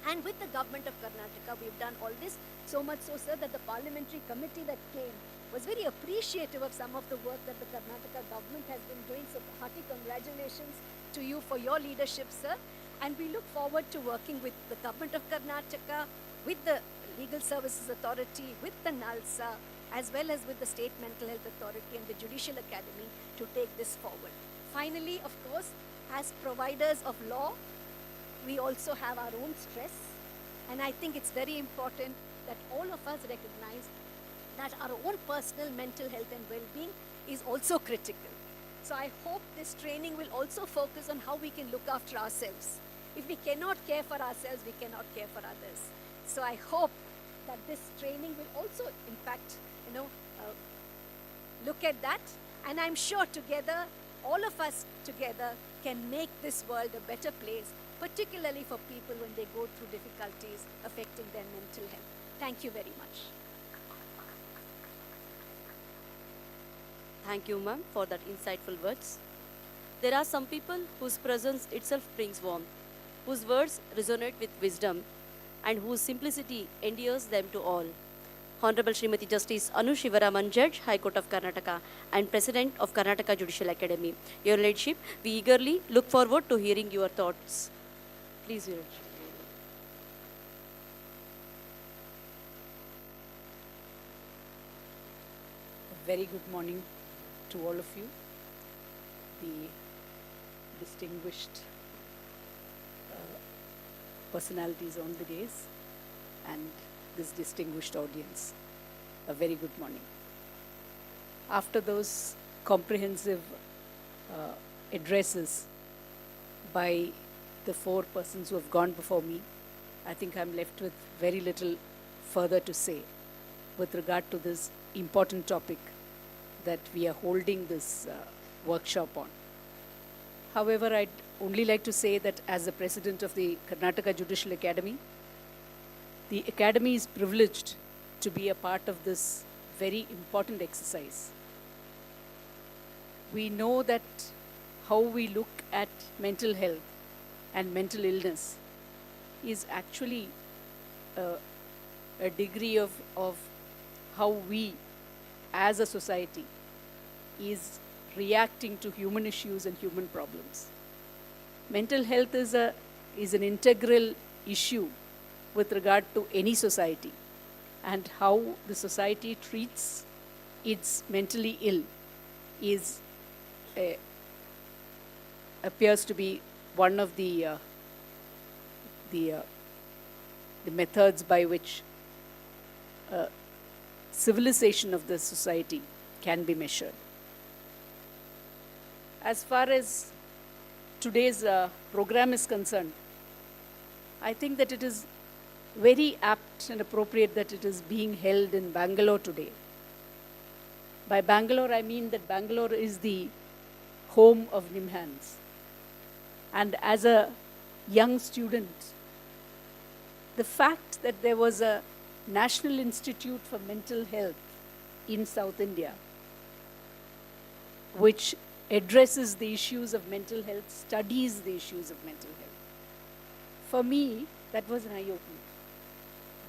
And with the government of Karnataka, we've done all this, so much so, sir, that the parliamentary committee that came was very appreciative of some of the work that the Karnataka government has been doing. So hearty congratulations to you for your leadership, sir. And we look forward to working with the government of Karnataka, with the Legal Services Authority, with the NALSA, as well as with the State Mental Health Authority and the Judicial Academy to take this forward. Finally, of course, as providers of law, we also have our own stress. And I think it's very important that all of us recognize that our own personal mental health and well-being is also critical. So I hope this training will also focus on how we can look after ourselves. If we cannot care for ourselves, we cannot care for others. So I hope that this training will also impact, look at that. And I'm sure together, all of us together can make this world a better place, particularly for people when they go through difficulties affecting their mental health. Thank you very much. Thank you, ma'am, for that insightful words. There are some people whose presence itself brings warmth, whose words resonate with wisdom, and whose simplicity endears them to all. Honorable Srimati Justice Anu Shivaraman, Judge, High Court of Karnataka and President of Karnataka Judicial Academy. Your Lordship, we eagerly look forward to hearing your thoughts. Please, Your Lordship. A very good morning to all of you, the distinguished personalities on the days, and this distinguished audience. A very good morning. After those comprehensive addresses by the four persons who have gone before me, I think I'm left with very little further to say with regard to this important topic that we are holding this workshop on. However, I'd only like to say that as the President of the Karnataka Judicial Academy, the Academy is privileged to be a part of this very important exercise. We know that how we look at mental health and mental illness is actually a degree of how we as a society is reacting to human issues and human problems. Mental health is an integral issue with regard to any society, and how the society treats its mentally ill is appears to be one of the methods by which civilization of the society can be measured. As far as today's program is concerned, I think that it is very apt and appropriate that it is being held in Bangalore today. By Bangalore, I mean that Bangalore is the home of NIMHANS. And as a young student, the fact that there was a National Institute for Mental Health in South India, which addresses the issues of mental health, studies the issues of mental health. For me, that was an eye-opener.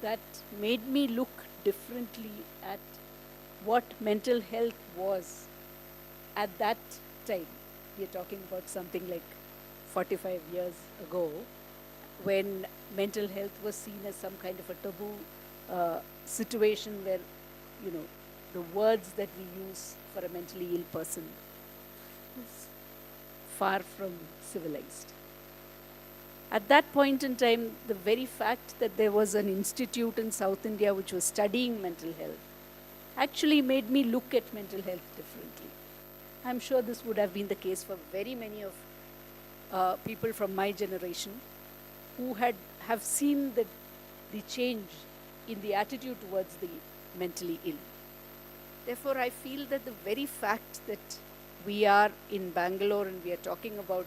That made me look differently at what mental health was at that time. We are talking about something like 45 years ago, when mental health was seen as some kind of a taboo situation where, you know, the words that we use for a mentally ill person is far from civilized. At that point in time, the very fact that there was an institute in South India which was studying mental health actually made me look at mental health differently. I'm sure this would have been the case for very many of people from my generation who have seen the change in the attitude towards the mentally ill. Therefore, I feel that the very fact that we are in Bangalore and we are talking about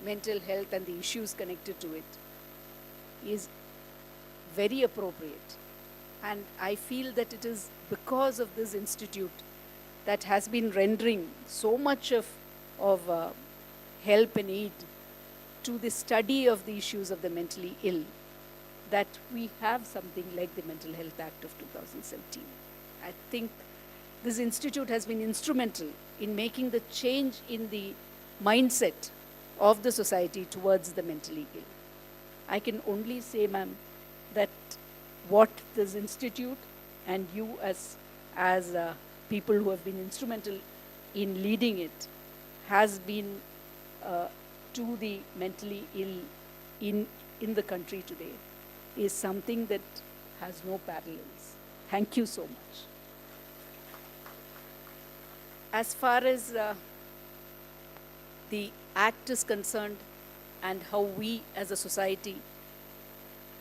mental health and the issues connected to it is very appropriate. And I feel that it is because of this institute that has been rendering so much of help and aid to the study of the issues of the mentally ill that we have something like the Mental Health Act of 2017. I think this institute has been instrumental in making the change in the mindset of the society towards the mentally ill. I can only say, ma'am, that what this institute and you as people who have been instrumental in leading it has been to the mentally ill in the country today is something that has no parallels. Thank you so much. As far as the Act is concerned and how we as a society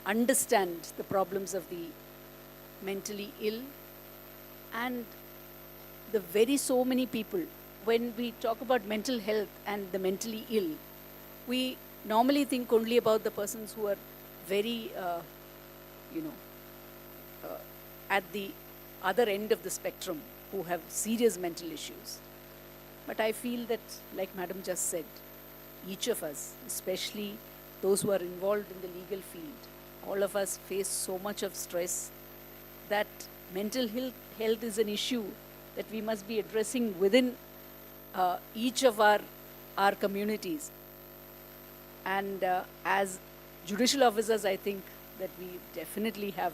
understand the problems of the mentally ill and the very so many people, when we talk about mental health and the mentally ill, we normally think only about the persons who are very, at the other end of the spectrum, who have serious mental issues. But I feel that, like Madam just said, each of us, especially those who are involved in the legal field, all of us face so much of stress that mental health is an issue that we must be addressing within each of our communities. And as judicial officers, I think that we definitely have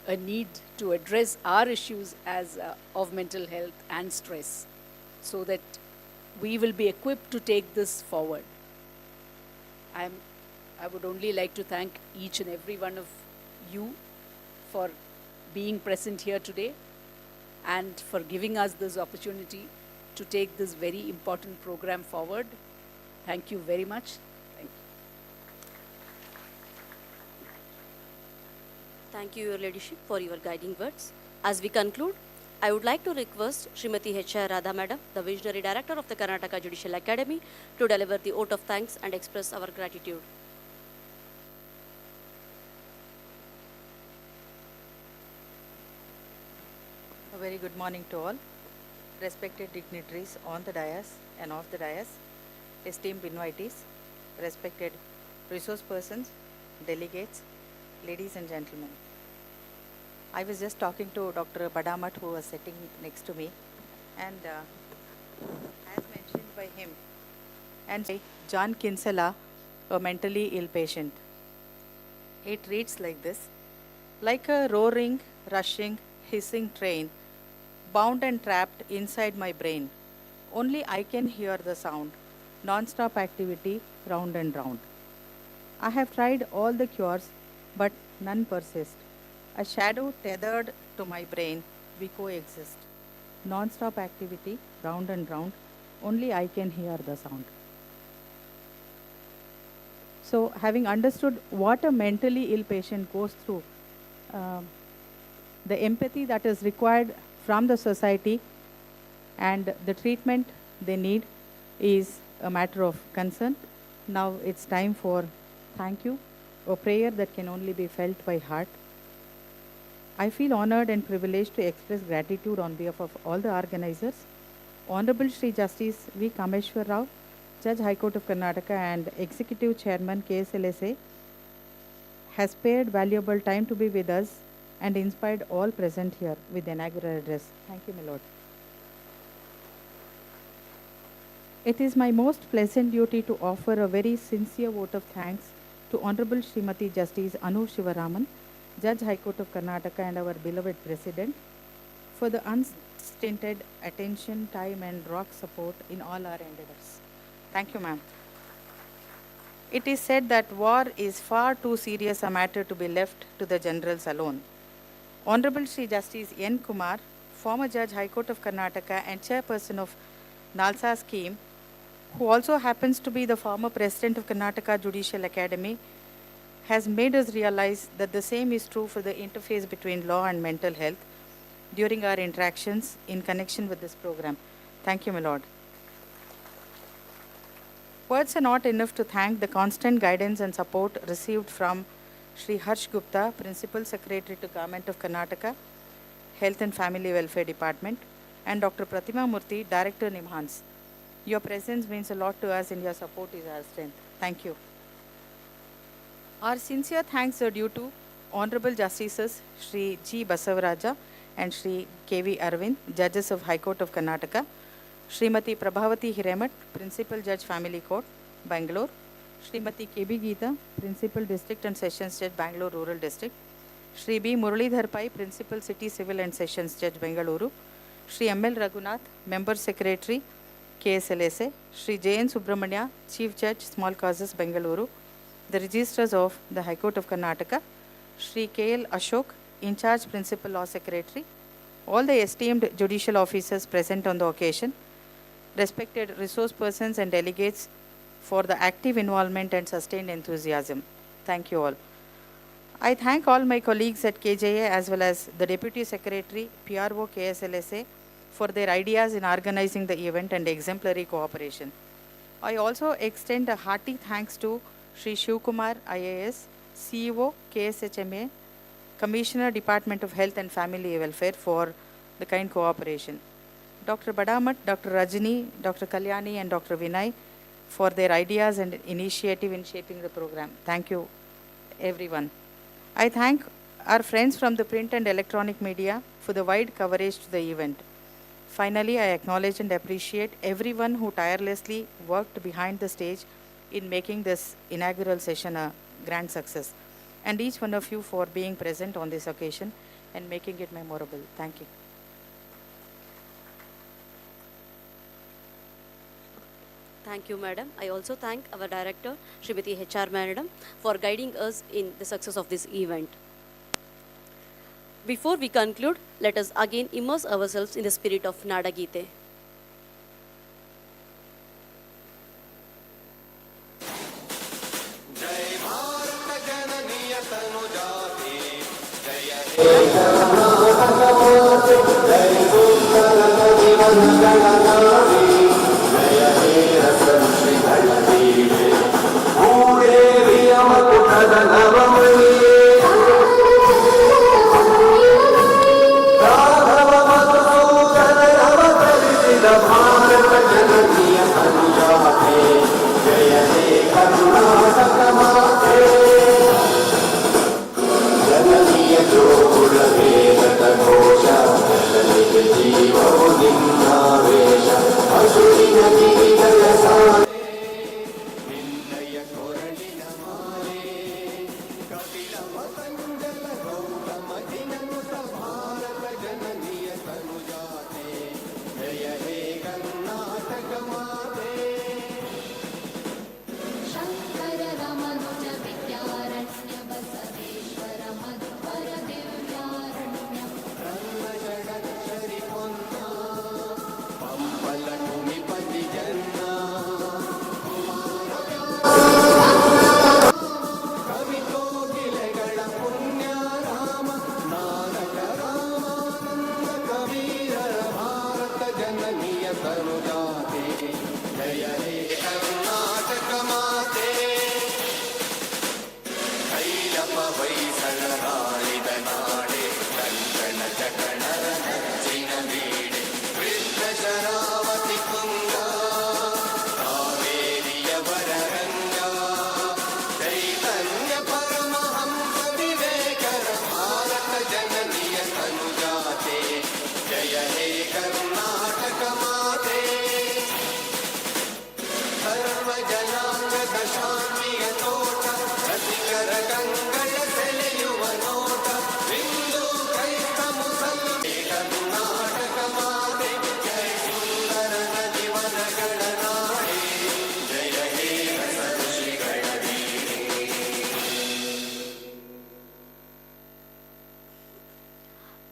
a need to address our issues as of mental health and stress so that we will be equipped to take this forward. I would only like to thank each and every one of you for being present here today and for giving us this opportunity to take this very important program forward. Thank you very much. Thank you. Thank you, Your Ladyship, for your guiding words. As we conclude, I would like to request Srimati H.R. Radha Madam, the Visionary Director of the Karnataka Judicial Academy, to deliver the vote of thanks and express our gratitude. A very good morning to all. Respected dignitaries on the dais and off the dais, esteemed invitees, respected resource persons, delegates, ladies and gentlemen. I was just talking to Dr. Badamat, who was sitting next to me, and as mentioned by him and by John Kinsella, a mentally ill patient. It reads like this: Like a roaring, rushing, hissing train, bound and trapped inside my brain. Only I can hear the sound, non-stop activity, round and round. I have tried all the cures, but none persist. A shadow tethered to my brain, we coexist. Non-stop activity, round and round, only I can hear the sound. So, having understood what a mentally ill patient goes through, the empathy that is required from the society and the treatment they need is a matter of concern. Now it's time for thank you, a prayer that can only be felt by heart. I feel honored and privileged to express gratitude on behalf of all the organizers. Honorable Shri Justice V. Kameshwar Rao, Judge High Court of Karnataka and Executive Chairman KSLSA, has spared valuable time to be with us and inspired all present here with the inaugural address. Thank you, my Lord. It is my most pleasant duty to offer a very sincere vote of thanks to Honorable Srimati Justice Anu Shivaraman, Judge High Court of Karnataka and our beloved President, for the unstinted attention, time and rock support in all our endeavors. Thank you, ma'am. It is said that war is far too serious a matter to be left to the generals alone. Honorable Shri Justice N. Kumar, former Judge High Court of Karnataka and Chairperson of NALSA scheme, who also happens to be the former President of Karnataka Judicial Academy, has made us realize that the same is true for the interface between law and mental health during our interactions in connection with this program. Thank you, my Lord. Words are not enough to thank the constant guidance and support received from Shri Harsh Gupta, Principal Secretary to Government of Karnataka, Health and Family Welfare Department, and Dr. Pratima Murthy, Director NIMHANS. Your presence means a lot to us and your support is our strength. Thank you. Our sincere thanks are due to Honorable Justices Shri G. Basavaraja and Shri K.V. Arvind, Judges of High Court of Karnataka, Srimati Prabhavati Hiremat, Principal Judge Family Court, Bengaluru, Srimati K.B. Geeta, Principal District and Sessions Judge, Bengaluru Rural District, Shri B. Muralidhar Pai, Principal City Civil and Sessions Judge, Bengaluru, Shri M.L. Raghunath, Member Secretary, KSLSA, Shri J.N. Subramanya, Chief Judge, Small Causes, Bengaluru, the Registrars of the High Court of Karnataka, Shri K.L. Ashok, In Charge Principal Law Secretary, all the esteemed judicial officers present on the occasion, respected resource persons and delegates for the active involvement and sustained enthusiasm. Thank you all. I thank all my colleagues at KJA as well as the Deputy Secretary, PRO KSLSA, for their ideas in organizing the event and exemplary cooperation. I also extend a hearty thanks to Shri Shivkumar IAS, CEO KSHMA, Commissioner Department of Health and Family Welfare for the kind cooperation. Dr. Badamat, Dr. Rajini, Dr. Kalyani and Dr. Vinay for their ideas and initiative in shaping the program. Thank you, everyone. I thank our friends from the print and electronic media for the wide coverage to the event. Finally, I acknowledge and appreciate everyone who tirelessly worked behind the stage in making this inaugural session a grand success, and each one of you for being present on this occasion and making it memorable. Thank you. Thank you, Madam. I also thank our Director, Srimati HR Madam, for guiding us in the success of this event. Before we conclude, let us again immerse ourselves in the spirit of Nada Gite. Jeeva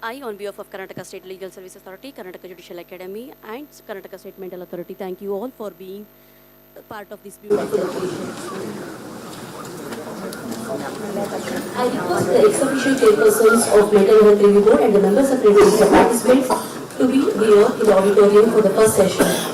I, on behalf of Karnataka State Legal Service Authority, Karnataka Judicial Academy, and Karnataka State Mental Authority, thank you all for being a part of this beautiful occasion. I request the ex-official chairpersons of Mental Health Review Board and the member secretaries of participants to be here in the auditorium for the first session.